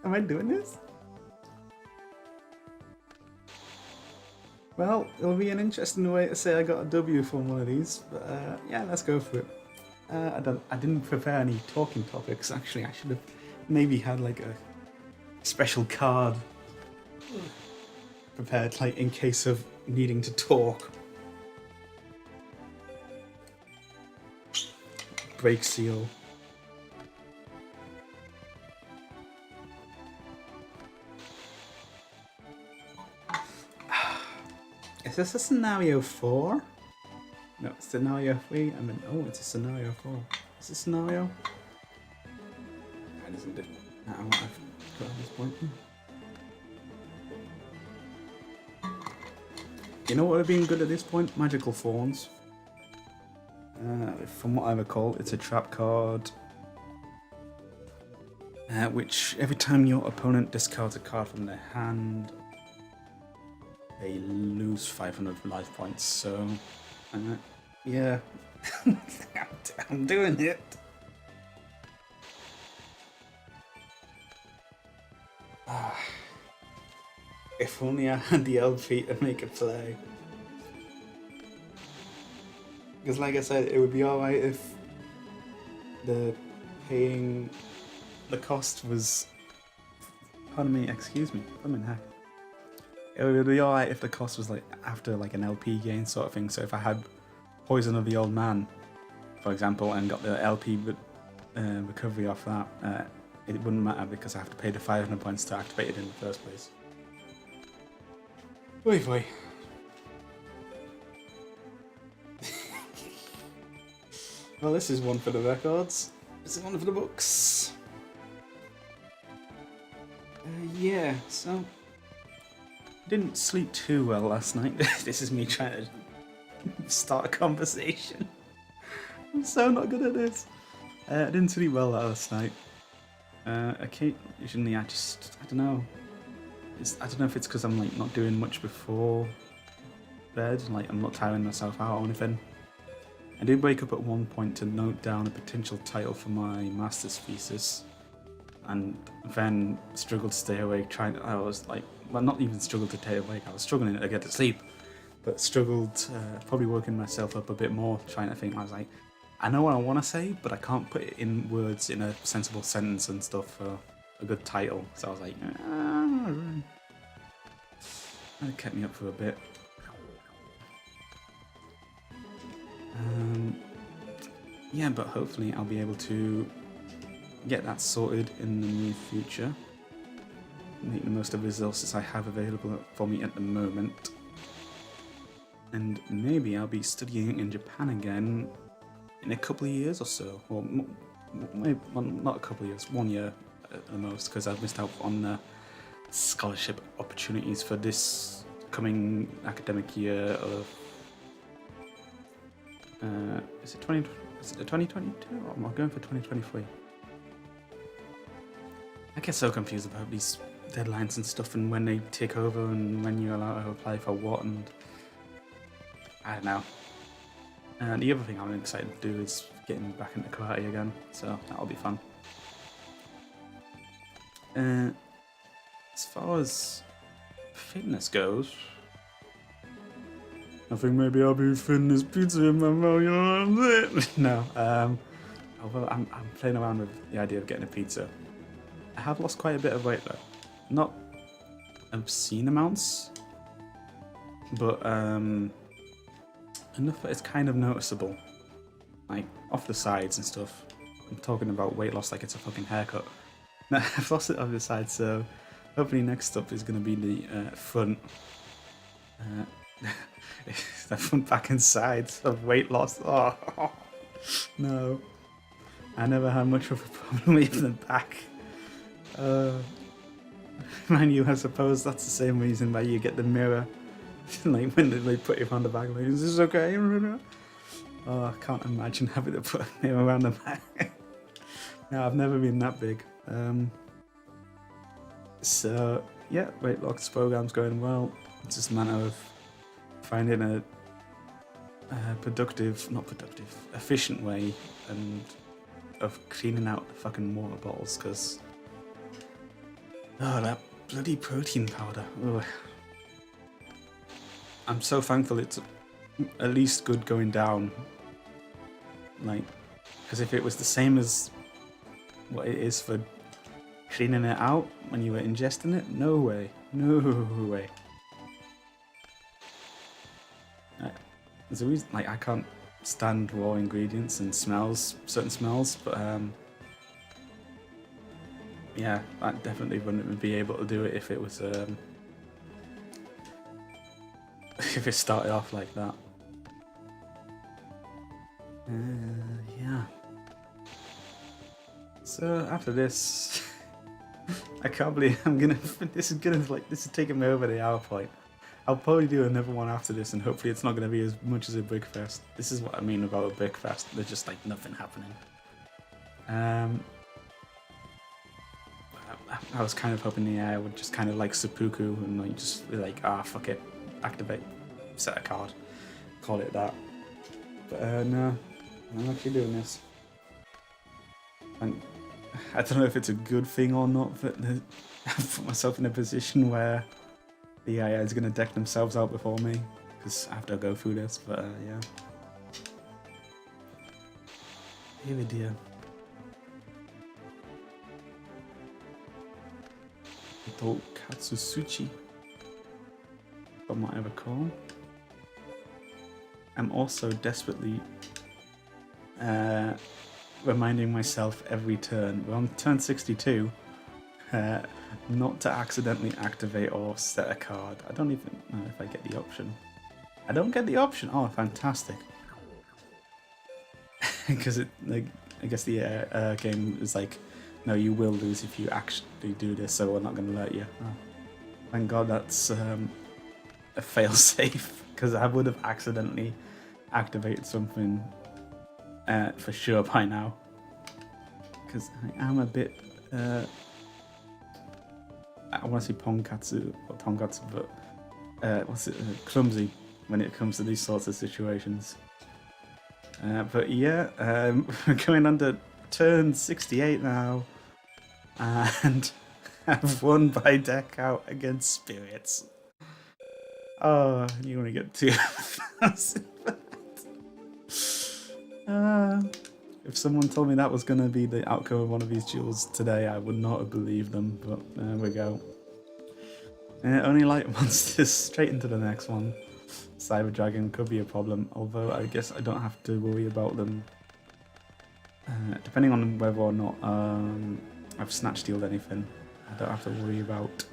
I doing this? Well, it'll be an interesting way to say I got a W from one of these, but yeah, let's go for it. I didn't prepare any talking topics, actually. I should have maybe had like a special card prepared, like in case of needing to talk. break seal. Is this a scenario 4? No, scenario 3. I mean, oh, it's a scenario 4. Is this scenario? That isn't it. I want to go at this point. You know what would have been good at this point? Magical Thorns. From what I recall, it's a trap card. Which every time your opponent discards a card from their hand, they lose 500 life points. So, yeah, I'm doing it. If only I had the LP to make a play. Because like I said, it would be alright if the cost was, pardon me, excuse me, I'm in heck. It would be alright if the cost was like after like an LP gain sort of thing. So if I had Poison of the Old Man, for example, and got the LP recovery off that, it wouldn't matter because I have to pay the 500 points to activate it in the first place. Oy vey. Well, this is one for the records. This is one for the books. Yeah, so didn't sleep too well last night. This is me trying to start a conversation. I'm so not good at this. I didn't sleep well last night. Occasionally I don't know. I don't know if it's because I'm like not doing much before bed, like I'm not tiring myself out or anything. I did wake up at one point to note down a potential title for my master's thesis, and then struggled to stay awake. I was like, well, not even struggled to stay awake. I was struggling to get to sleep, but struggled. Probably woken myself up a bit more trying to think. I was like, I know what I want to say, but I can't put it in words in a sensible sentence and stuff for a good title. So I was like, that kept me up for a bit. Yeah, but hopefully I'll be able to get that sorted in the near future. Make the most of the resources I have available for me at the moment. And maybe I'll be studying in Japan again in a couple of years or so. Or maybe, well, not a couple of years, 1 year at the most, because I've missed out on scholarship opportunities for this coming academic year of... is it 2022 or am I going for 2023? I get so confused about these deadlines and stuff and when they take over and when you're allowed to apply for what, and I don't know. And the other thing I'm excited to do is getting back into karate again, so that'll be fun. As far as fitness goes, I think maybe I'll be fitness pizza in my mouth, you know what I'm saying? No, although I'm playing around with the idea of getting a pizza. I have lost quite a bit of weight though. Not obscene amounts, but enough that it's kind of noticeable. Like, off the sides and stuff. I'm talking about weight loss like it's a fucking haircut. No, I've lost it off the sides, so hopefully next up is going to be the front. The front, back and sides of weight loss. Oh, no. I never had much of a problem with the back. Mind you, I suppose that's the same reason why you get the mirror. Like when they put you on the back, like, is this okay? Oh, I can't imagine having to put a mirror around the back. No, I've never been that big. So, yeah, weight loss program's going well. It's just a matter of finding a efficient way and of cleaning out the fucking water bottles, because that bloody protein powder. Ugh. I'm so thankful it's at least good going down. Like, because if it was the same as what it is for cleaning it out when you were ingesting it, no way, no way. There's a reason, like, I can't stand raw ingredients and smells, certain smells, but yeah, I definitely wouldn't be able to do it if it was if it started off like that. Yeah. So after this, I can't believe I'm gonna. This is taking me over the hour point. I'll probably do another one after this, and hopefully it's not gonna be as much as a big fest. This is what I mean about a big fest. There's just like nothing happening. I was kind of hoping the AI would just kind of like seppuku and like just be like, fuck it, activate, set a card, call it that. But no, I'm actually doing this. And I don't know if it's a good thing or not, but I've put myself in a position where the AI is going to deck themselves out before me, because I have to go through this, but yeah. Here we dear. Katsusuchi, from what I recall. I'm also desperately reminding myself every turn, we're on turn 62, not to accidentally activate or set a card. I don't even know if I get the option. I don't get the option. Oh, fantastic. Because like, I guess the game is like, no, you will lose if you actually do this, so we're not going to let you. Oh, thank God that's a fail-safe, because I would have accidentally activated something for sure by now. Because I am a bit, I want to say Ponkatsu, or Tonkatsu, but clumsy when it comes to these sorts of situations. But yeah, we're going on to turn 68 now, and I've won by deck out against spirits. Oh, you only get 2,000 for that. If someone told me that was going to be the outcome of one of these duels today, I would not have believed them, but there we go. Only light monsters, straight into the next one. Cyber Dragon could be a problem, although I guess I don't have to worry about them. Depending on whether or not I've snatch stealed anything, I don't have to worry about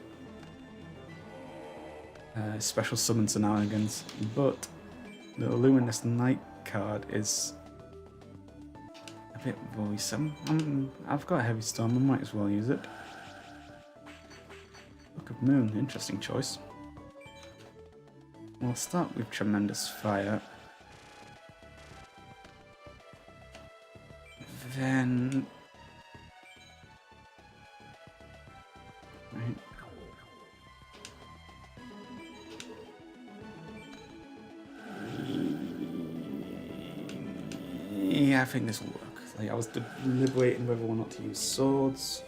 special summon shenanigans. But the Luminous Night card is a bit worrisome. I've got a Heavy Storm, I might as well use it. Book of Moon, interesting choice. We'll start with Tremendous Fire. Then... Right. Yeah, I think this will work. Like, I was deliberating whether or not to use swords.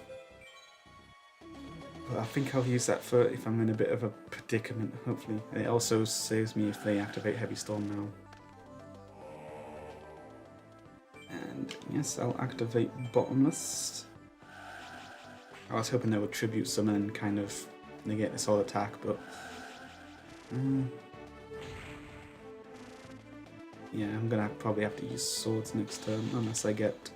But I think I'll use that for if I'm in a bit of a predicament, hopefully. It also saves me if they activate Heavy Storm now. And yes, I'll activate Bottomless. I was hoping they would Tribute Summon and kind of negate this whole attack, but... yeah, I'm gonna probably have to use swords next turn, unless I get...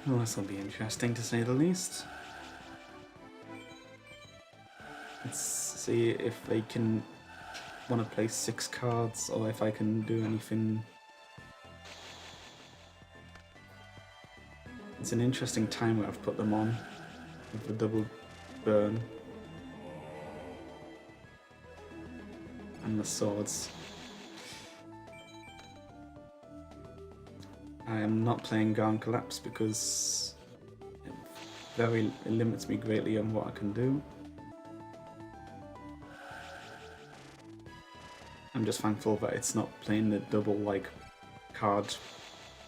Well, this will be interesting to say the least. Let's see if they can want to play 6 cards, or if I can do anything. It's an interesting time where I've put them on with the double burn and the swords. I am not playing Garn Collapse because it limits me greatly on what I can do. I'm just thankful that it's not playing the double like card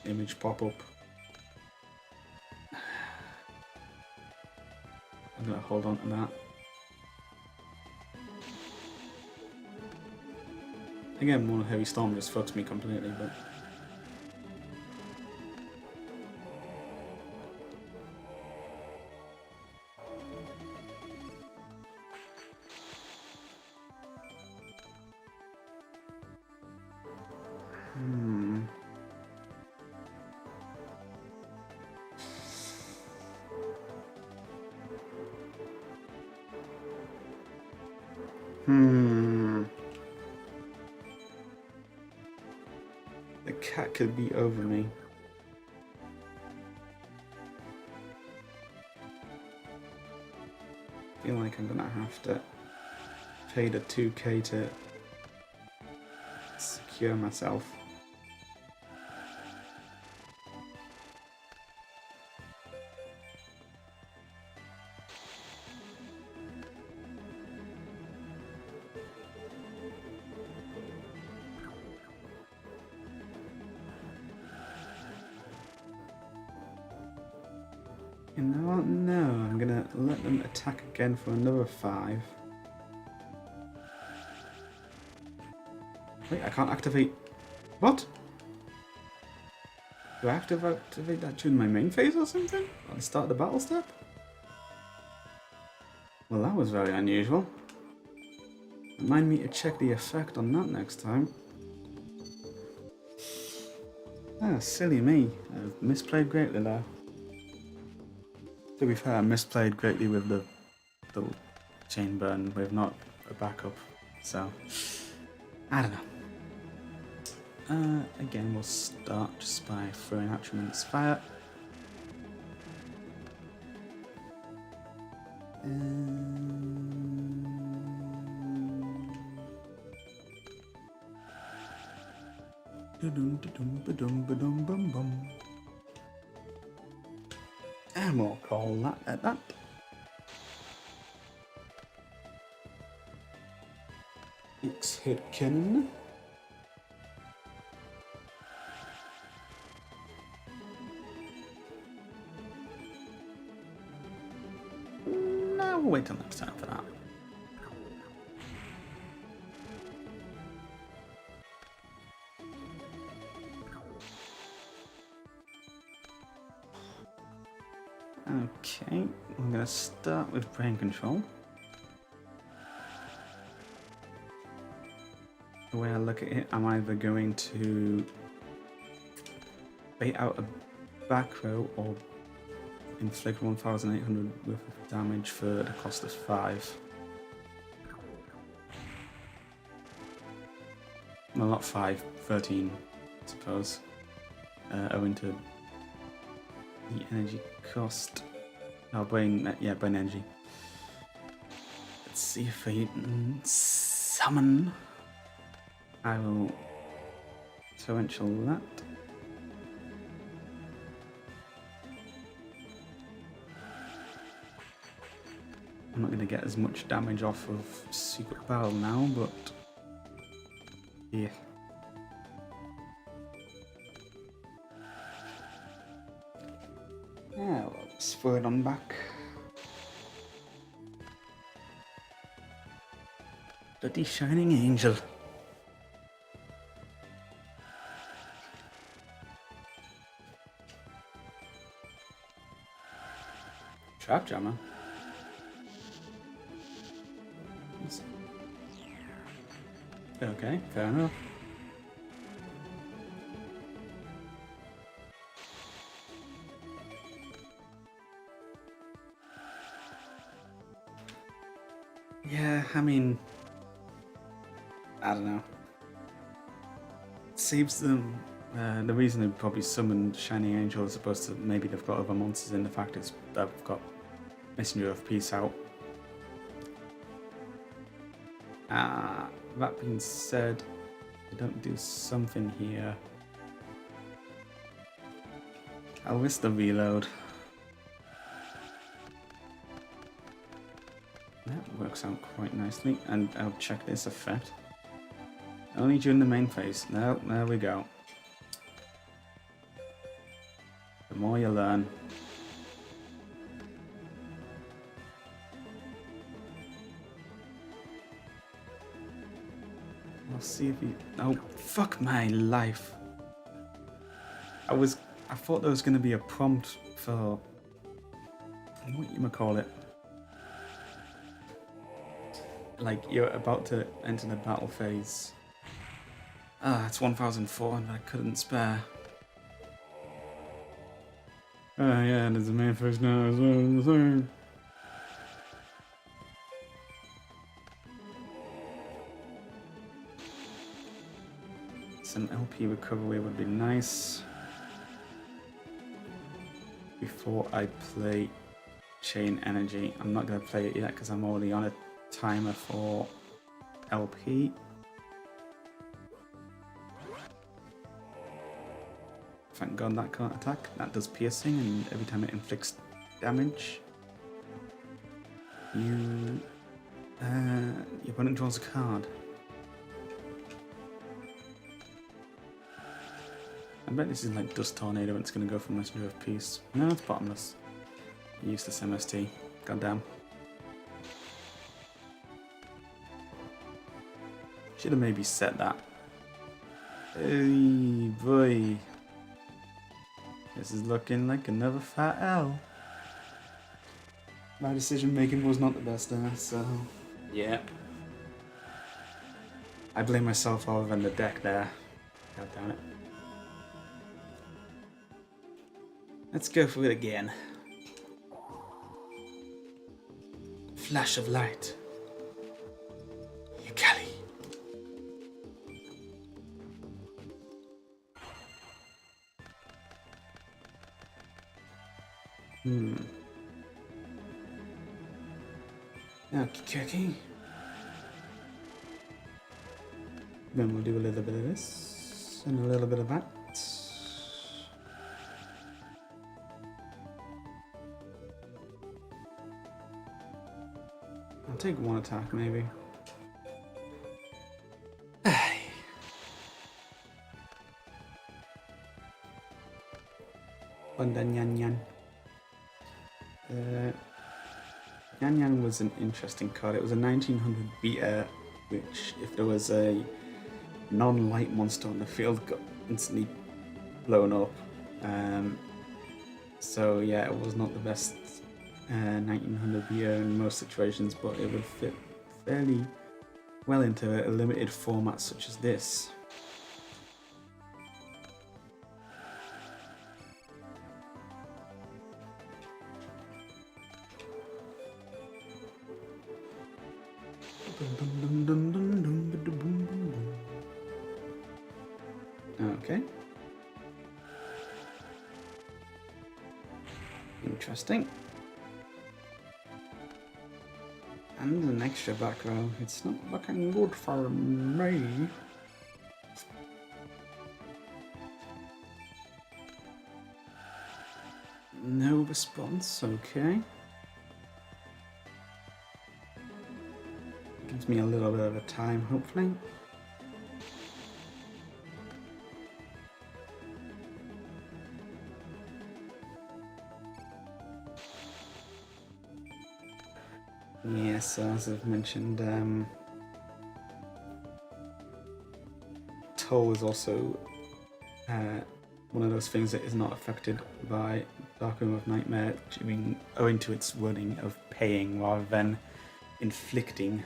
image pop-up. I'm gonna hold on to that. Again, one Heavy Storm just fucks me completely, but... The cat could be over me. I feel like I'm gonna have to pay the 2k to secure myself. You know what? No, I'm gonna let them attack again for another 5. Wait, I can't activate... What? Do I have to activate that during my main phase or something? At the start of the battle step? Well, that was very unusual. Remind me to check the effect on that next time. Ah, silly me. I've misplayed greatly there. To be fair, I misplayed greatly with the chain burn with not a backup, so I don't know. Again, we'll start just by throwing out tremendous fire. And we'll call that at that. X-hit cannon. No, we'll wait till next time for that. Okay, I'm going to start with brain control. The way I look at it, I'm either going to bait out a back row or inflict 1,800 worth of damage for the cost of 5. Well, not 5, 13, I suppose. Owing to the energy cost. Oh, brain energy. Let's see if I summon. I will torrential that. I'm not going to get as much damage off of Secret Battle now, but yeah. Yeah, let's throw it on back. Bloody shining angel. Trap jammer. Okay, fair enough. Yeah, I mean, I don't know. It saves them. The reason they probably summoned Shining Angel as opposed to maybe they've got other monsters in the fact is they've got Messenger of Peace out. That being said, I don't do something here. I'll risk the reload. That works out quite nicely, and I'll check this effect. Only during the main phase. No, there we go. The more you learn. I'll see if he... Oh, fuck my life. I thought there was going to be a prompt for... What you might call it? Like, you're about to enter the battle phase. Ah, it's 1,400, I couldn't spare. Oh yeah, there's a main phase now as well. an LP recovery would be nice before I play Chain Energy. I'm not going to play it yet because I'm already on a timer for LP. Thank God that can't attack. That does piercing, and every time it inflicts damage, your opponent draws a card. I bet this is like Dust Tornado and it's going to go for Messenger of Peace. No, it's bottomless. Useless MST. Goddamn. Should have maybe set that. Hey boy. This is looking like another fat L. My decision making was not the best there, so yeah. I blame myself other than the deck there. God damn it. Let's go for it again. Flash of light. Yukali. Okie. Then we'll do a little bit of this and a little bit of that. I'll take one attack maybe. Yan. Yan was an interesting card. It was a 1900 beta, which if there was a non-light monster on the field, got instantly blown up. So yeah, it was not the best 1900 beta in most situations, but it would fit fairly well into a limited format such as this. Okay. Interesting. And an extra back row. It's not looking good for me. No response, okay. Gives me a little bit of a time, hopefully. Yes, as I've mentioned, Toll is also one of those things that is not affected by Dark Room of Nightmare, owing to its running of paying rather than inflicting.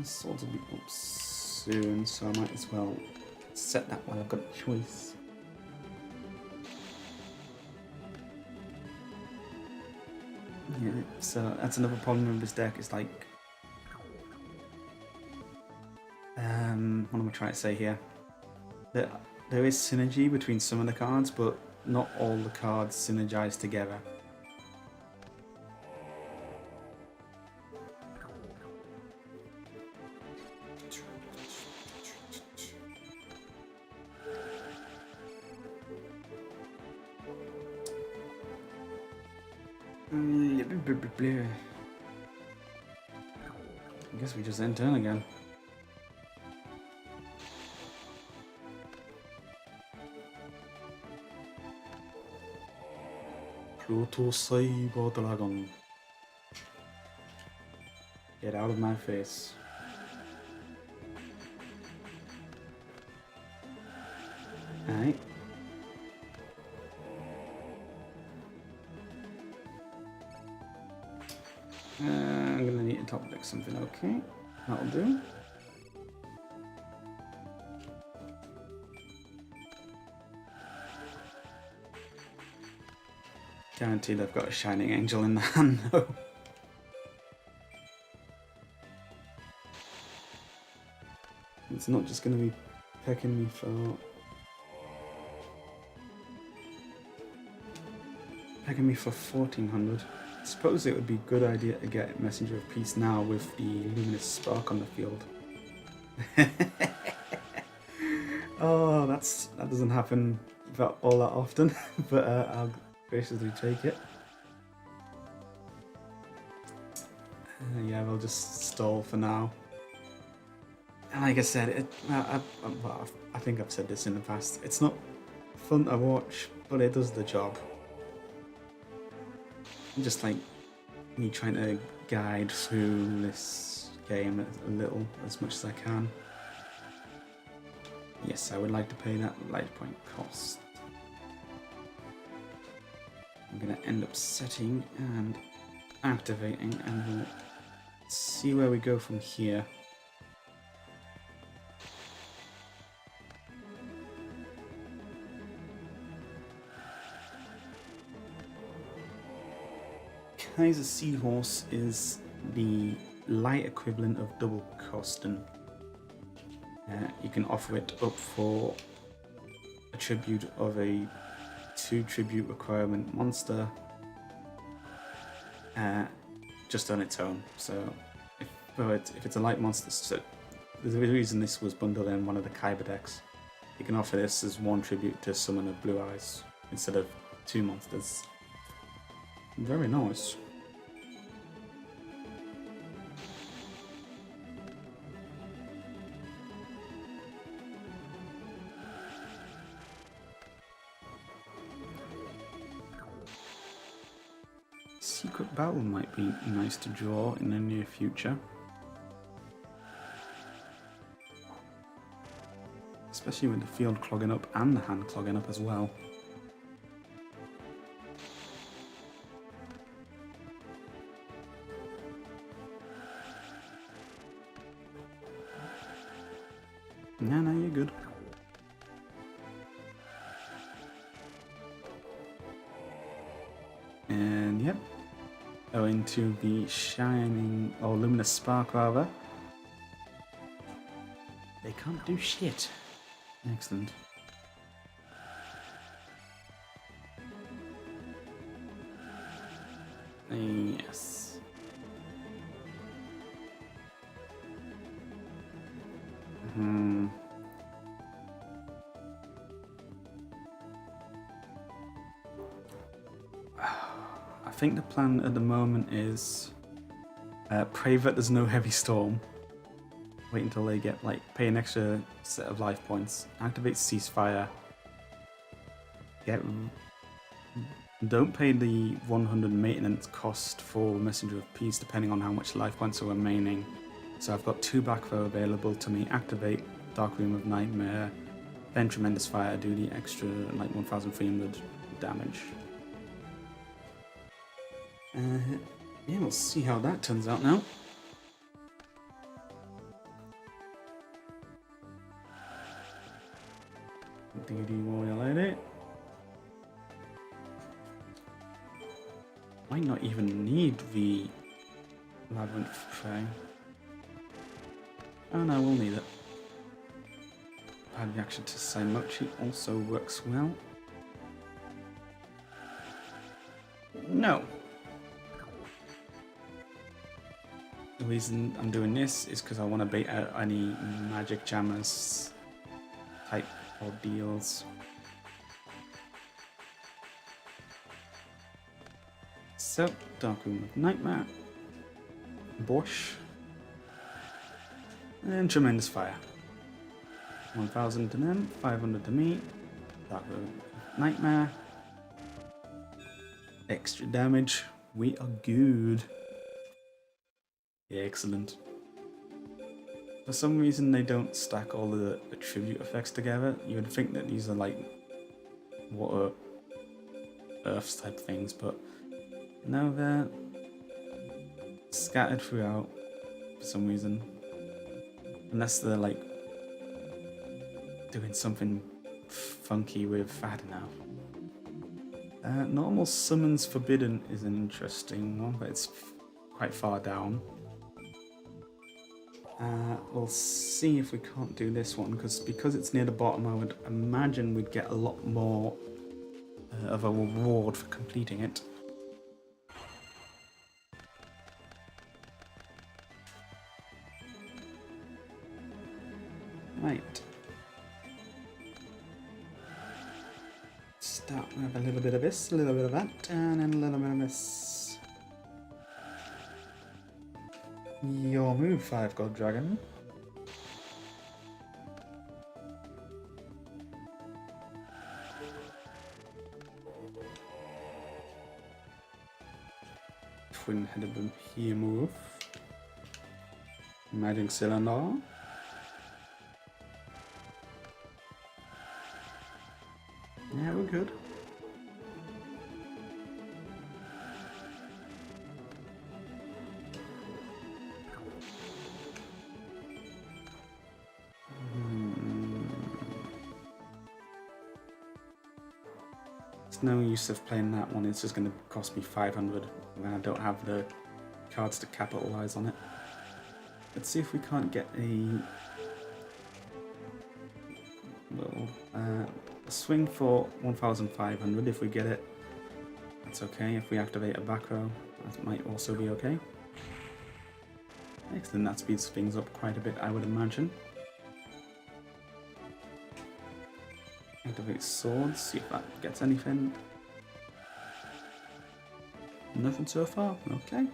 Swords will be up soon, so I might as well set that while I've got a choice. Yeah, so that's another problem with this deck. It's like, what am I trying to say here? There is synergy between some of the cards, but not all the cards synergize together. I guess we just end turn again. Proto Saber Dragon. Get out of my face. Alright. I'm gonna need to top deck something, okay. That'll do. Guaranteed I've got a Shining Angel in the hand though. It's not just going to be pecking me for 1400. I suppose it would be a good idea to get Messenger of Peace now with the Luminous Spark on the field. Oh, that doesn't happen all that often, but I'll graciously take it. Yeah, we'll just stall for now. And like I said, I think I've said this in the past, it's not fun to watch, but it does the job. Just like me trying to guide through this game a little, as much as I can. Yes, I would like to pay that life point cost. I'm going to end up setting and activating, and we'll see where we go from here. Kaiser Seahorse is the light equivalent of double Kosten. You can offer it up for a tribute of a 2 tribute requirement monster just on its own. So if it's a light monster, so the reason this was bundled in one of the Kyber decks, you can offer this as 1 tribute to summon of Blue Eyes instead of 2 monsters. Very nice. Secret Battle might be nice to draw in the near future. Especially with the field clogging up and the hand clogging up as well. No, you're good. And yep, owing to the shining, or luminous spark rather, they can't do shit. Excellent. Yes. I think the plan at the moment is pray that there's no heavy storm. Wait until they get, like, pay an extra set of life points, activate ceasefire, don't pay the 100 maintenance cost for Messenger of Peace depending on how much life points are remaining. So I've got 2 back row available to me, activate Dark Room of Nightmare, then Tremendous Fire, do the extra like 1300 damage. Yeah, we'll see how that turns out now. DD Warrior Lady. Might not even need the Labyrinth Fray. Oh no, we'll need it. Bad reaction to Saimochi also works well. No. The reason I'm doing this is because I want to bait out any Magic Jammers type ordeals. So, Dark Room of Nightmare, Bosch, and Tremendous Fire. 1000 to them, 500 to me. Dark Room of Nightmare. Extra damage. We are good. Excellent. For some reason they don't stack all the attribute effects together. You would think that these are like water, earths type things, but no, they're scattered throughout for some reason. Unless they're like doing something funky with, I don't know. Normal Summons Forbidden is an interesting one, but it's quite far down. We'll see if we can't do this one, because it's near the bottom, I would imagine we'd get a lot more of a reward for completing it. Right. Start with a little bit of this, a little bit of that, and then a little bit of this. Your move, 5 Gold Dragon. Twin-headed Behemoth. Magic Cylinder. Yeah, we're good. There's no use of playing that one, it's just going to cost me 500 when I don't have the cards to capitalize on it. Let's see if we can't get a little swing for 1,500. If we get it, that's okay. If we activate a back row, that might also be okay. Excellent, that speeds things up quite a bit, I would imagine. Activate swords, see if that gets anything. Nothing so far, okay.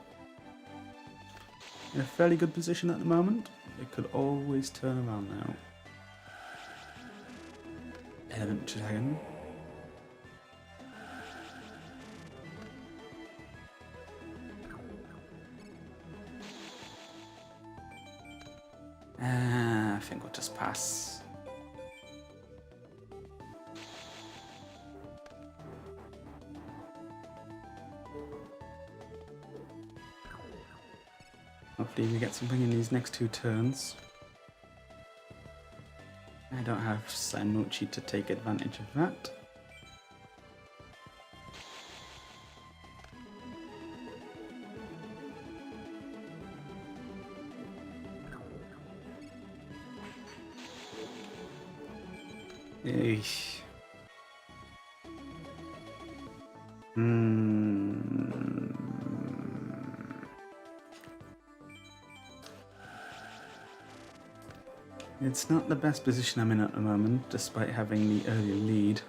In a fairly good position at the moment. It could always turn around now. Element Dragon. I think we'll just pass. Hopefully we get something in these next 2 turns. I don't have Saimuchi to take advantage of that. Eesh. It's not the best position I'm in at the moment, despite having the earlier lead.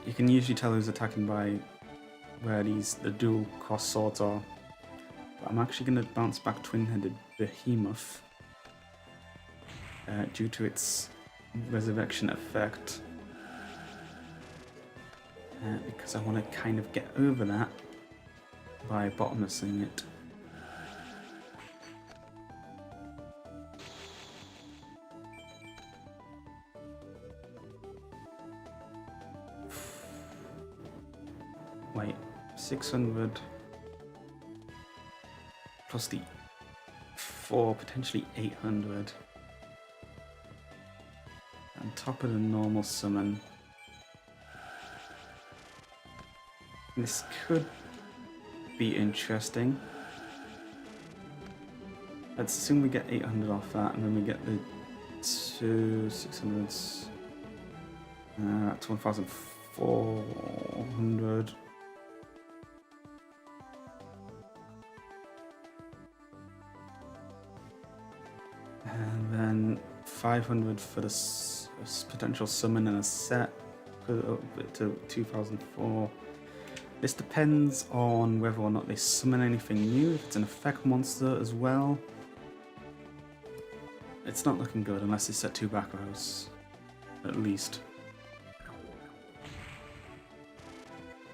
You can usually tell who's attacking by where the dual cross swords are. But I'm actually going to bounce back Twin-Headed Behemoth due to its resurrection effect. Because I want to kind of get over that by bottomlessing it. Wait, 600 plus the 4, potentially 800 on top of the normal summon. This could be interesting. Let's assume we get 800 off that, and then we get the 2 600s. That's 1,400. And then 500 for the potential summon and a set. Put it up to 2,004. This depends on whether or not they summon anything new, if it's an effect monster as well. It's not looking good unless they set 2 back rows, at least.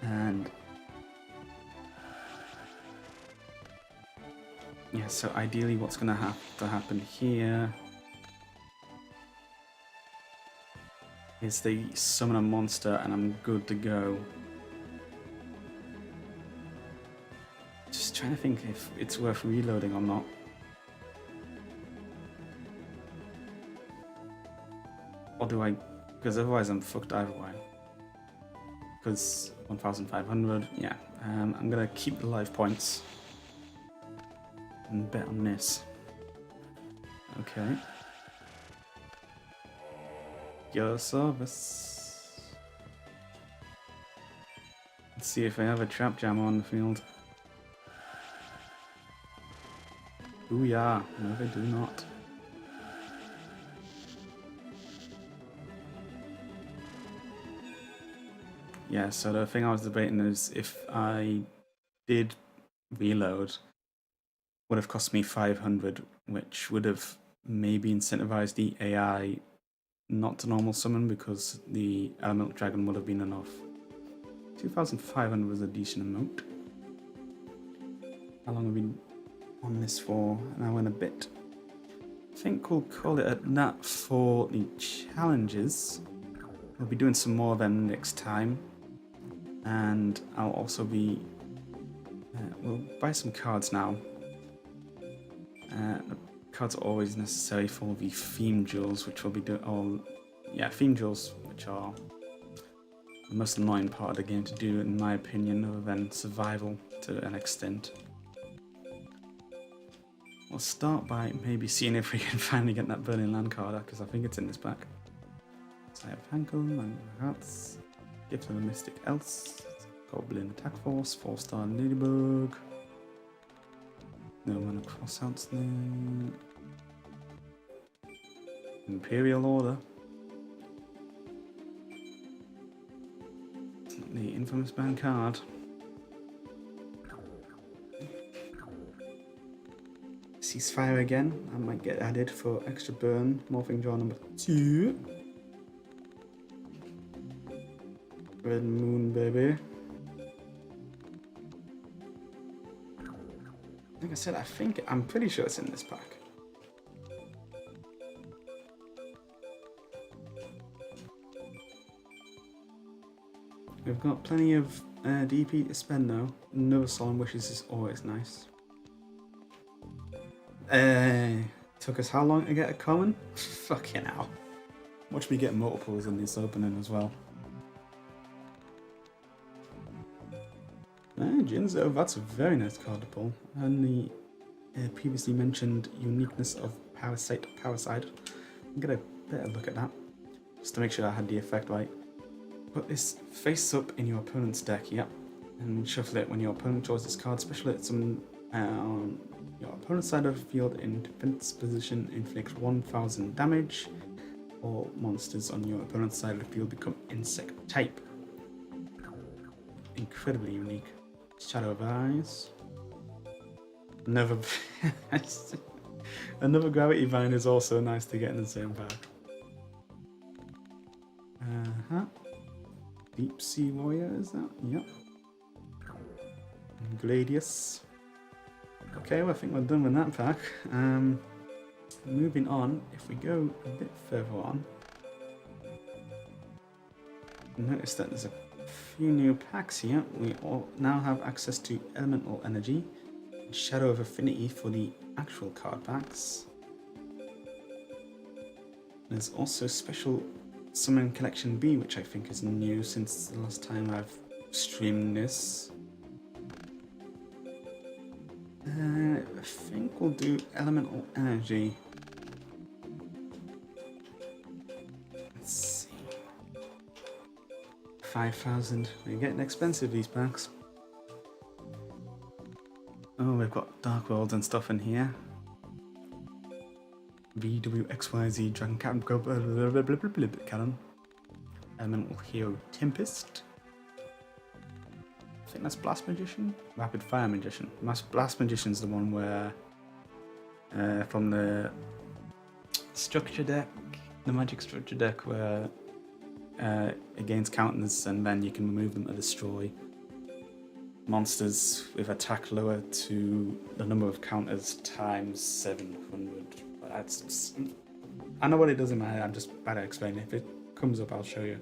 And yeah, so ideally what's going to have to happen here is they summon a monster and I'm good to go. Just trying to think if it's worth reloading or not. Or do I? Because otherwise I'm fucked either way. Because 1,500, yeah. I'm gonna keep the life points and bet on this. Okay. Your service. Let's see if I have a trap jammer on the field. Booyah! No, they do not. Yeah, so the thing I was debating is if I did reload, would have cost me 500, which would have maybe incentivized the AI not to normal summon because the elemental dragon would have been enough. 2,500 was a decent amount. How long have we been on this for? An hour and a bit. I think we'll call it at that for the challenges. We'll be doing some more of them next time. And I'll also be... we'll buy some cards now. The cards are always necessary for the theme duels, which we'll be doing... theme duels, which are the most annoying part of the game to do, in my opinion, other than survival to an extent. We'll start by maybe seeing if we can finally get that Burning Land card, because I think it's in this pack. So I have Hankel, and Rats, Gift of the Mystic Else, Goblin Attack Force, 4-star Ladybug. No mana crossouts there. Imperial Order. The infamous ban card. Ceasefire again. I might get added for extra burn. Morphing Jaw number 2. Red Moon, baby. Like I said, I'm pretty sure it's in this pack. We've got plenty of DP to spend though. Another Solemn Wishes is always nice. Took us how long to get a common? Fucking hell. Watch me get multiples in this opening as well. Jinzo, that's a very nice card to pull. And the previously mentioned uniqueness of Parasite. I'm gonna better look at that, just to make sure I had the effect right. Put this face up in your opponent's deck, yep, and shuffle it when your opponent draws this card. Special it summon on your opponent's side of the field in defense position, inflicts 1,000 damage. All monsters on your opponent's side of the field become insect type. Incredibly unique. Shadow of Eyes. Another Gravity Vine is also nice to get in the same pack. Deep Sea Warrior, is that? Yep. Gladius. Okay, well, I think we're done with that pack. Moving on, if we go a bit further on, notice that there's a few new packs here. We all now have access to Elemental Energy, Shadow of Affinity for the actual card packs. There's also Special Summon Collection B, which I think is new since the last time I've streamed this. I think we'll do Elemental Energy. Let's see. 5,000. They're getting expensive, these packs. Oh, we've got Dark Worlds and stuff in here. VWXYZ Dragon Cannon. Elemental Hero Tempest. I think that's Blast Magician? Rapid Fire Magician. Blast Magician's the one where from the structure deck, the magic structure deck, where it gains counters and then you can remove them to destroy monsters with attack lower to the number of counters times 700. I know what it does in my head, I'm just bad at explaining. If it comes up, I'll show you.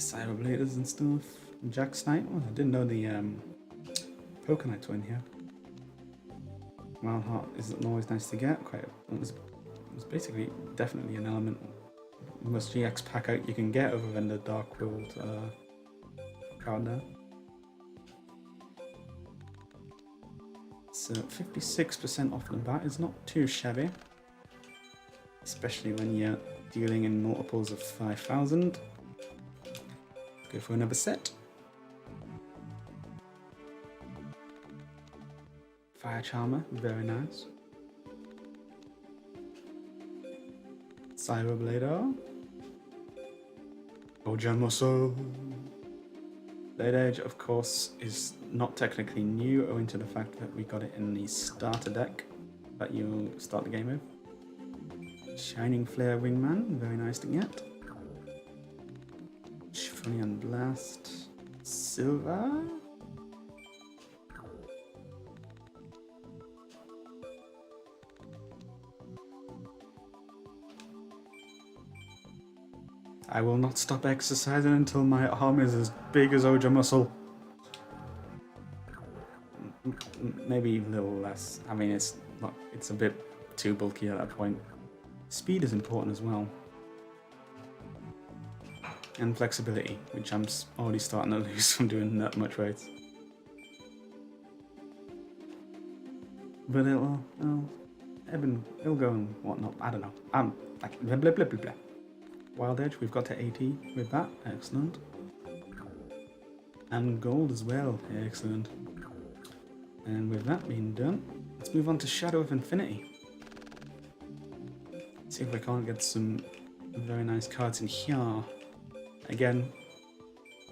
Cyberbladers and stuff. Jack Knight. Oh, I didn't know the Poker Knights were in here. Wild Heart isn't always nice to get. It was basically definitely an element. Most GX pack out you can get other than the Dark World card now. So 56% off the bat is not too shabby, especially when you're dealing in multiples of 5,000. Go for another set. Fire Charmer, very nice. Cyberblader. Oja Muscle. Blade Edge, of course, is not technically new owing to the fact that we got it in the starter deck that you start the game with. Shining Flare Wingman, very nice to get. Chiffonian Blast. Silver. I will not stop exercising until my arm is as big as Oja Muscle. Maybe a little less. I mean, it's a bit too bulky at that point. Speed is important as well. And flexibility, which I'm already starting to lose from doing that much weight. But it'll go and whatnot. I don't know. I'm like blah blah blah blah blah. Wild Edge, we've got to 80 with that, excellent. And gold as well, excellent. And with that being done, let's move on to Shadow of Infinity. See if we can't get some very nice cards in here. Again,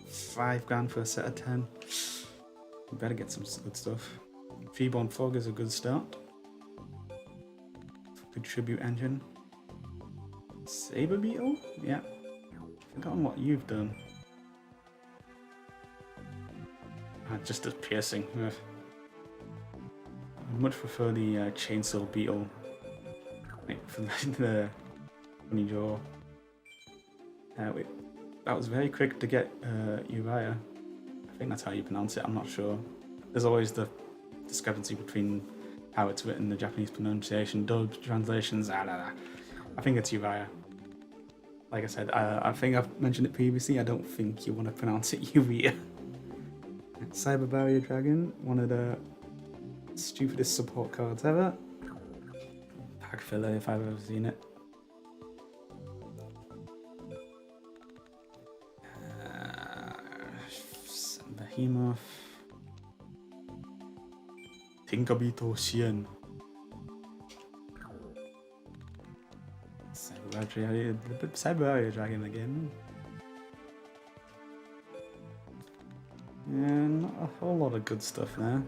5 grand for a set of 10. We better get some good stuff. Freeborn Fog is a good start. Good tribute engine. Saber Beetle? Yeah. Forgotten what you've done. Just as piercing. Ugh. I'd much prefer the Chainsaw Beetle. For the funny jaw. That was very quick to get Uriah. I think that's how you pronounce it, I'm not sure. There's always the discrepancy between how it's written, the Japanese pronunciation, dubbed translations, I think it's Uriah. Like I said, I think I've mentioned it previously, I don't think you want to pronounce it Uriah. Cyber Barrier Dragon, one of the stupidest support cards ever. Pack filler if I've ever seen it. Behemoth. Tinkabito Shien. Cyber Barrier Dragon again. Yeah, not a whole lot of good stuff there.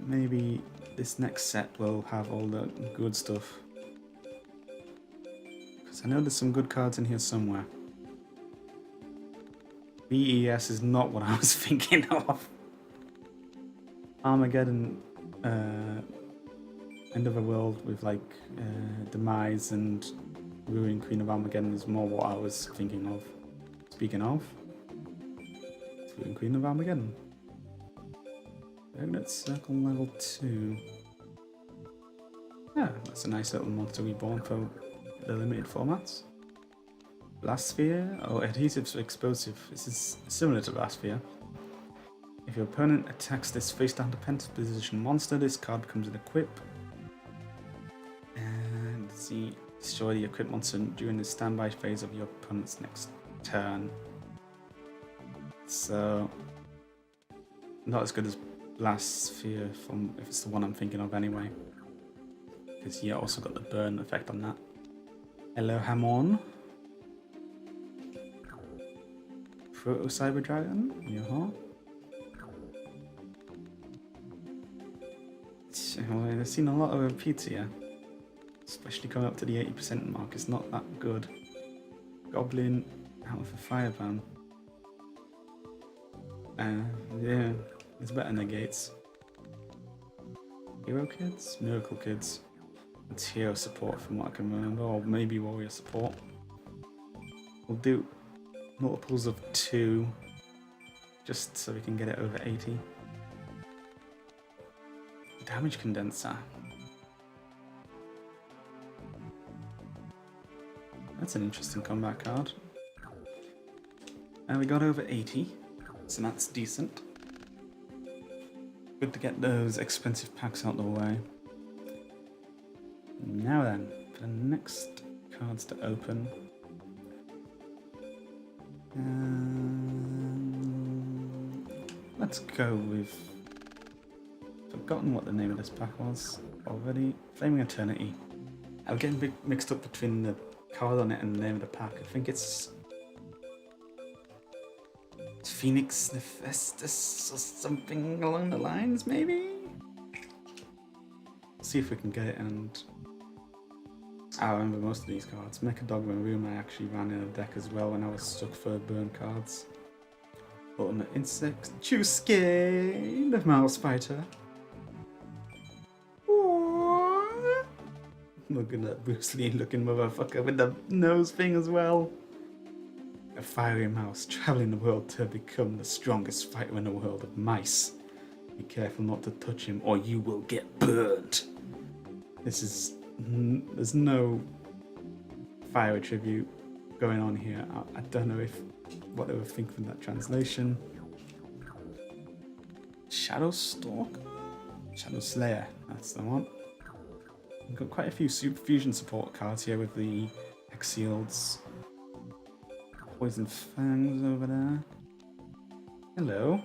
Maybe this next set will have all the good stuff. Because I know there's some good cards in here somewhere. BES is not what I was thinking of. Armageddon, End of the World with like Demise and Ruin Queen of Armageddon is more what I was thinking of. Speaking of, Ruin Queen of Armageddon. Magnet Circle level 2. Yeah, that's a nice little monster reborn for the limited formats. Blast Sphere, Adhesive Explosive. This is similar to Blast Sphere. If your opponent attacks this face down defensive position monster, this card becomes an equip. And see, destroy the equip monster during the standby phase of your opponent's next turn. So, not as good as Blast Sphere if it's the one I'm thinking of anyway. Because you also got the burn effect on that. Hello Hamon. Proto Cyber Dragon, yeah. I've seen a lot of repeats here, especially coming up to the 80% mark. It's not that good. Goblin out of a Fireban. Yeah, it's better negates. Hero Kids? Miracle Kids. It's hero support from what I can remember, or maybe warrior support. We'll do multiples of 2, just so we can get it over 80. Damage condenser. That's an interesting combat card. And we got over 80, so that's decent. Good to get those expensive packs out of the way. Now then, for the next cards to open. Let's go with... Forgotten what the name of this pack was already. Flaming Eternity. I'm getting mixed up between the card on it and the name of the pack. I think it's Phoenix Nephestus or something along the lines, maybe? See if we can get it. And I remember most of these cards. Mecha Dogma Room I actually ran in a deck as well when I was stuck for burn cards. Ultimate Insect, Junzuki, the Mouse Fighter. Look at that Bruce Lee looking motherfucker with the nose thing as well. A fiery mouse traveling the world to become the strongest fighter in the world of mice. Be careful not to touch him or you will get burnt. This is... there's no fire tribute going on here. I don't know what they were thinking in that translation. Shadow Stalker? Shadow Slayer, that's the one. We've got quite a few Super Fusion support cards here with the Exileds. Poison Fangs over there. Hello.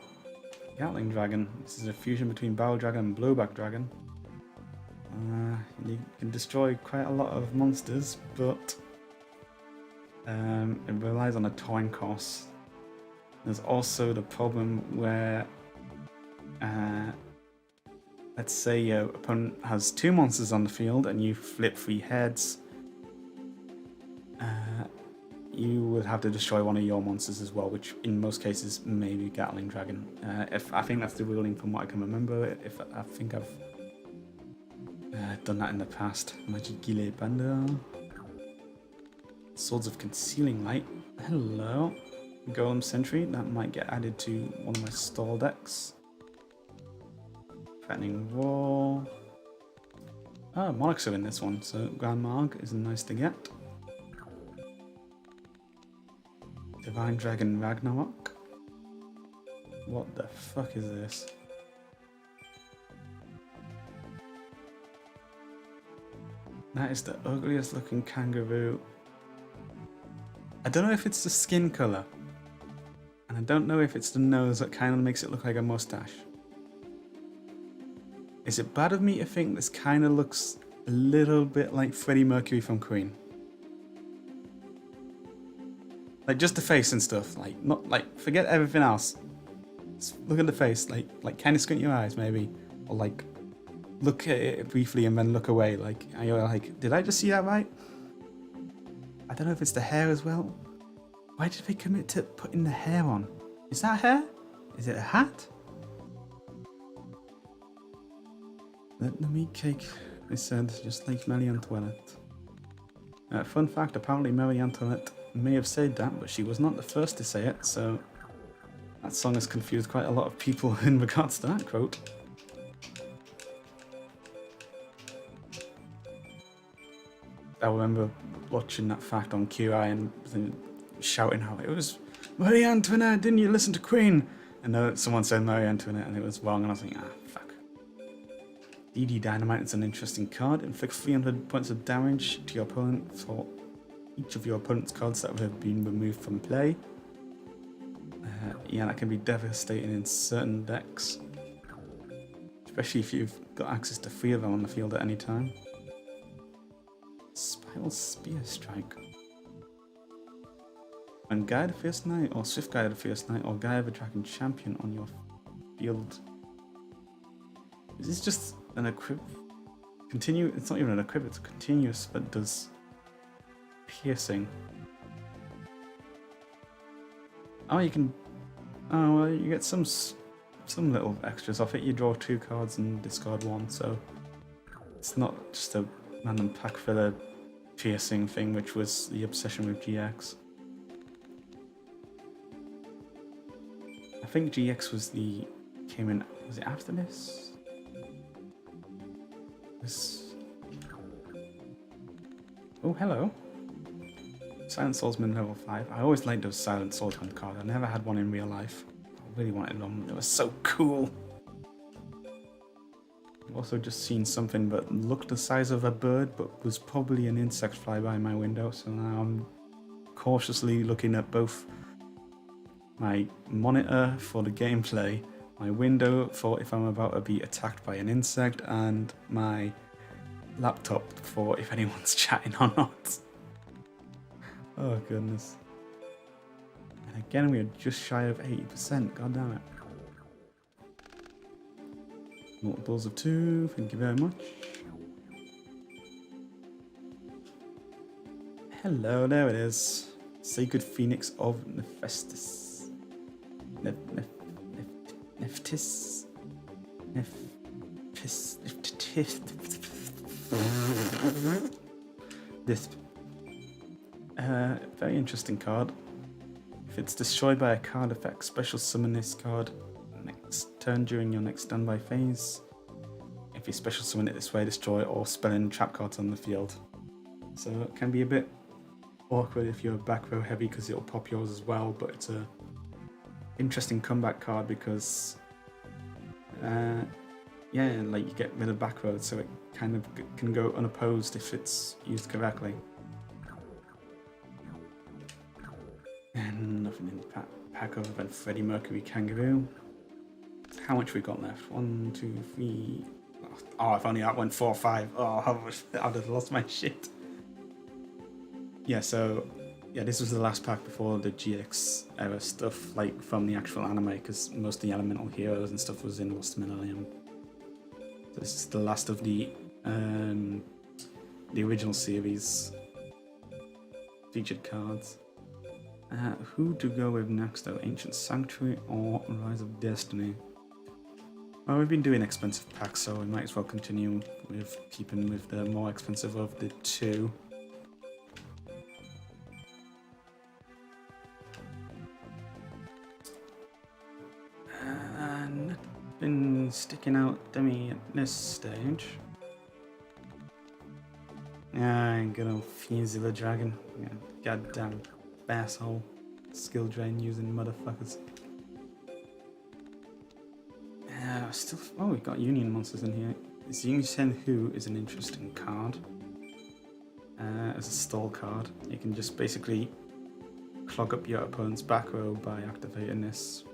Gatling Dragon. This is a fusion between Barrel Dragon and Blowback Dragon. You can destroy quite a lot of monsters, but it relies on a time cost. There's also the problem where let's say your opponent has 2 monsters on the field and you flip 3 heads. You would have to destroy one of your monsters as well, which in most cases may be Gatling Dragon. I think that's the ruling from what I can remember. I think I've done that in the past. Magigile Banda. Swords of Concealing Light. Hello. Golem Sentry. That might get added to one of my stall decks. Threatening Wall. Oh, Monarchs are in this one, so Grand Marg is nice to get. Divine Dragon Ragnarok. What the fuck is this? That is the ugliest looking kangaroo. I don't know if it's the skin colour. And I don't know if it's the nose that kind of makes it look like a mustache. Is it bad of me to think this kind of looks a little bit like Freddie Mercury from Queen? Like just the face and stuff, like not like forget everything else. Just look at the face, like kind of squint your eyes maybe, or like look at it briefly and then look away. Like and you're like, did I just see that right? I don't know if it's the hair as well. Why did they commit to putting the hair on? Is that hair? Is it a hat? Let the meat cake, they said, just like Marie Antoinette. Fun fact, apparently Marie Antoinette may have said that, but she was not the first to say it, so that song has confused quite a lot of people in regards to that quote. I remember watching that fact on QI and shouting how it was Marie Antoinette, didn't you listen to Queen? And someone said Marie Antoinette and it was wrong, and I was like, fuck. DD Dynamite is an interesting card. Inflict 300 points of damage to your opponent for each of your opponent's cards that have been removed from play. Yeah, that can be devastating in certain decks. Especially if you've got access to 3 of them on the field at any time. Spiral Spear Strike. When Guide the Fierce Knight, or Swift Guide the Fierce Knight, or Guide the Dragon Champion on your field. Is this just an equip? It's not even an equip, it's a continuous that does piercing. Oh, you can. Oh, well, you get some little extras off it. You draw 2 cards and discard 1, so it's not just a random pack filler piercing thing, which was the obsession with GX. think GX was came in. Was it after this? Oh, hello. Silent Swordsman level 5. I always liked those Silent Swordsman cards. I never had one in real life. I really wanted them. It was so cool. I've also just seen something that looked the size of a bird, but was probably an insect fly by my window. So now I'm cautiously looking at both my monitor for the gameplay, my window for if I'm about to be attacked by an insect, and my laptop for if anyone's chatting or not. Oh goodness. And again, we are just shy of 80%, god damn it. Multiples of 2, thank you very much. Hello, there it is. Sacred Phoenix of Nephestis. Nephtis. This very interesting card. If it's destroyed by a card effect, special summon this card next turn during your next standby phase. If you special summon it this way, destroy all spell and trap cards on the field. So it can be a bit awkward if you're back row heavy because it'll pop yours as well, but it's a interesting comeback card because yeah, like you get rid of back row, so it kind of can go unopposed if it's used correctly. And nothing in the pack other than Freddie Mercury Kangaroo. How much we got left? 1, 2, 3. Oh, if only that went 4 or 5. Oh, I'd have lost my shit. Yeah, so yeah, this was the last pack before the GX era stuff, like from the actual anime, because most of the elemental heroes and stuff was in Lost Millennium. So this is the last of the original series featured cards. Who to go with next though? Ancient Sanctuary or Rise of Destiny? Well, we've been doing expensive packs, so we might as well continue with keeping with the more expensive of the two. Nothing sticking out to me at this stage. Good old Fusila Dragon. Yeah, goddamn asshole. Skill drain using motherfuckers. Oh, we've got Union Monsters in here. Xing Shen Hu is an interesting card. As a stall card, you can just basically clog up your opponent's back row by activating this.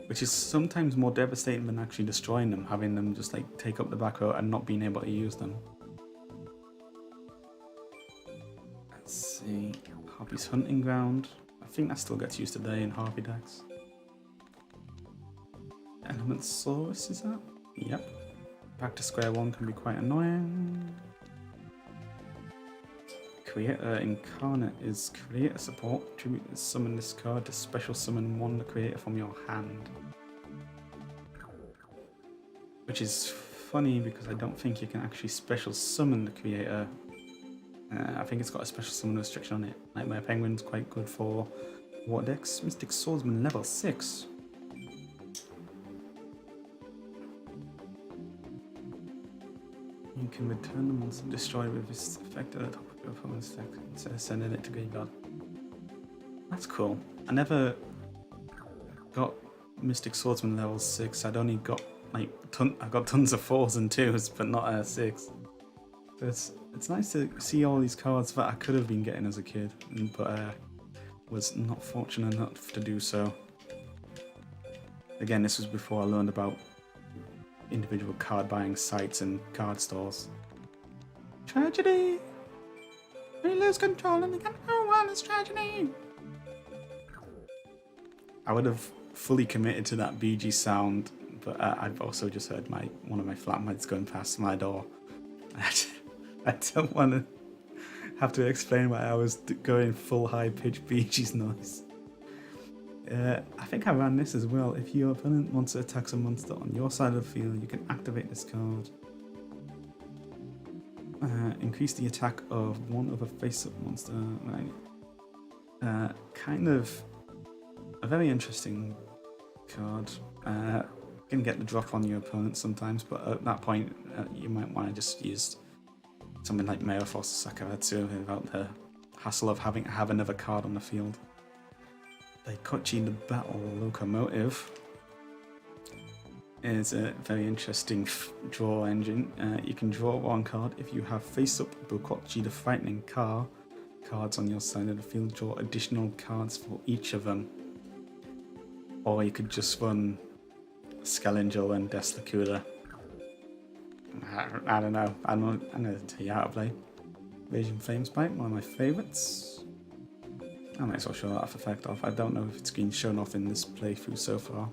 Which is sometimes more devastating than actually destroying them, having them just like take up the back row and not being able to use them. Let's see, Harpy's Hunting Ground. I think that still gets used today in Harpy decks. Element Source, is that? Yep. Back to square one can be quite annoying. Creator Incarnate is creator support. Tribute to summon this card to special summon one the creator from your hand. Which is funny because I don't think you can actually special summon the creator. I think it's got a special summon restriction on it. Nightmare Penguin's quite good for War decks. Mystic Swordsman level 6. You can return the monster destroyed with this effect at the top of your opponent's deck instead of sending it to graveyard. That's cool. I never got Mystic Swordsman level 6. I'd only got like I got tons of 4s and 2s, but not a 6. So it's nice to see all these cards that I could have been getting as a kid, but was not fortunate enough to do so. Again, this was before I learned about individual card buying sites and card stores. Tragedy! We lose control and we get no one is tragedy! I would have fully committed to that BG sound, but I've also just heard one of my flatmates going past my door. I don't want to have to explain why I was going full high-pitched BG's noise. I think I ran this as well. If your opponent monster attacks a monster on your side of the field, you can activate this card. Increase the attack of one other face-up monster. Right. Kind of a very interesting card. Can get the drop on your opponent sometimes, but at that point you might want to just use something like Mayor Force Sakaratsu without the hassle of having to have another card on the field. Daikochi the Battle Locomotive is a very interesting draw engine. You can draw one card if you have face-up Bukochi the Frightening Car cards on your side of the field. Draw additional cards for each of them. Or you could just run Skellinger and Deslacuda. I don't know. I'm going to tell you how to play. Raging Flamespike, one of my favourites. I might as well show that effect off. I don't know if it's been shown off in this playthrough so far.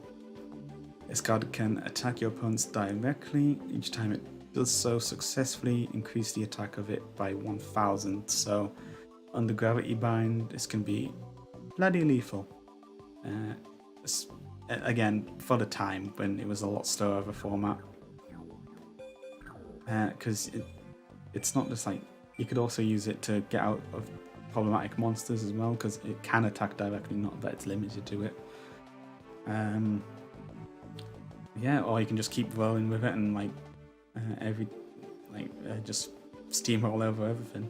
This card can attack your opponents directly. Each time it does so successfully, increase the attack of it by 1000. So under Gravity Bind, this can be bloody lethal. Again, for the time when it was a lot slower of a format. Because it's not just like, you could also use it to get out of problematic monsters as well, because it can attack directly, not that it's limited to it. Yeah, or you can just keep rolling with it and just steamroll over everything.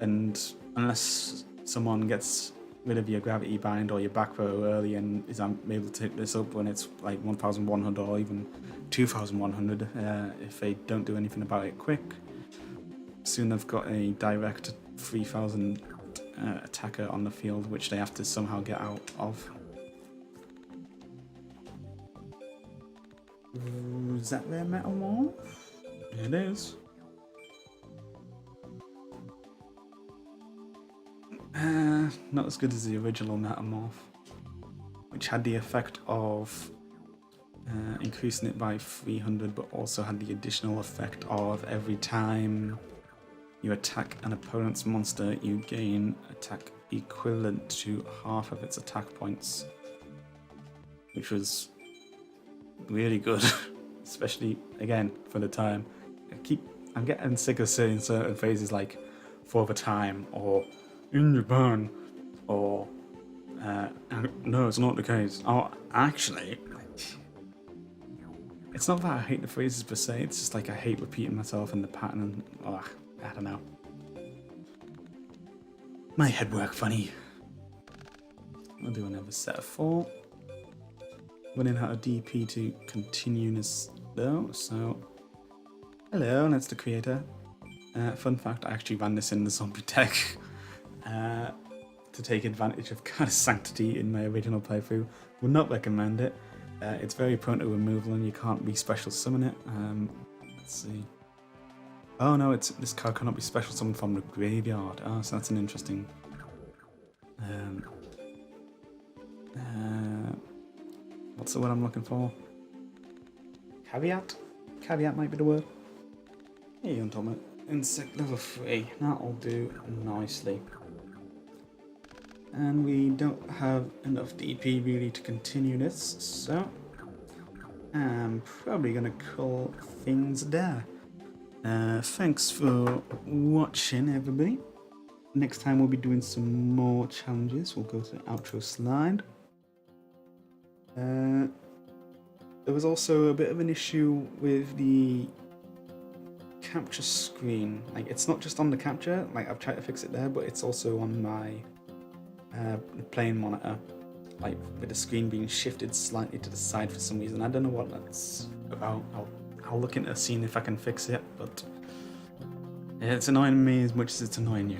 And unless someone gets rid of your Gravity Bind or your back row early and is able to pick this up when it's like 1100 or even 2100, if they don't do anything about it quick, soon they've got a direct 3000 attacker on the field, which they have to somehow get out of. Is that their Metamorph? It is. Not as good as the original Metamorph, which had the effect of increasing it by 300, but also had the additional effect of every time you attack an opponent's monster, you gain attack equivalent to half of its attack points, which was really good, especially again for the time. I'm getting sick of saying certain phrases like "for the time" or "in Japan" or "no, it's not the case." Oh, actually, it's not that I hate the phrases per se. It's just like I hate repeating myself in the pattern. And, I don't know. My head work funny. We'll do another set of 4. Running out of DP to continue this though, so hello, that's the creator. Fun fact, I actually ran this in the zombie deck to take advantage of Goddess Sanctity in my original playthrough. Would not recommend it. It's very prone to removal and you can't re-special summon it. Let's see. Oh no, this card cannot be special summoned from the graveyard. Oh, so that's an interesting... what's the word I'm looking for? Caveat? Caveat might be the word. Here you go, Insect level 3. That'll do nicely. And we don't have enough DP really to continue this, so I'm probably gonna call things there. Thanks for watching, everybody. Next time we'll be doing some more challenges. We'll go to the outro slide. There was also a bit of an issue with the capture screen. Like, it's not just on the capture, like I've tried to fix it there, but it's also on my playing monitor, like with the screen being shifted slightly to the side for some reason. I don't know what that's about. I'll look into seeing if I can fix it, but it's annoying me as much as it's annoying you.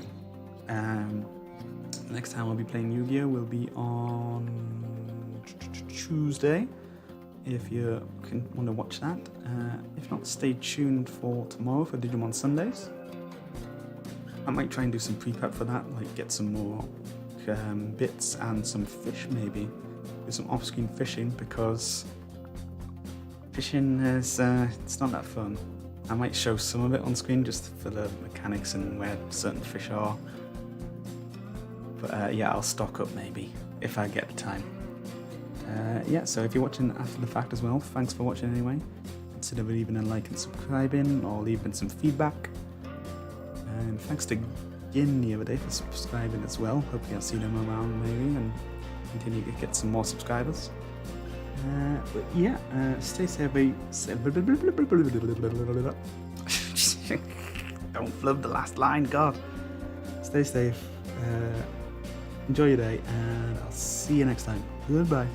Next time I'll be playing Yu-Gi-Oh! Will be on Tuesday, if you want to watch that. If not, stay tuned for tomorrow for Digimon Sundays. I might try and do some pre-prep for that, like get some more bits and some fish maybe. Do some off-screen fishing, because fishing is it's not that fun. I might show some of it on screen just for the mechanics and where certain fish are. But yeah, I'll stock up maybe if I get the time. Yeah, so if you're watching after the fact as well, thanks for watching anyway. Consider leaving a like and subscribing, or leaving some feedback. And thanks to Gin the other day for subscribing as well. Hopefully I'll see them around maybe. And continue to get some more subscribers. But yeah, stay safe. Don't flub the last line, God. Stay safe. Enjoy your day, and I'll see you next time. Goodbye.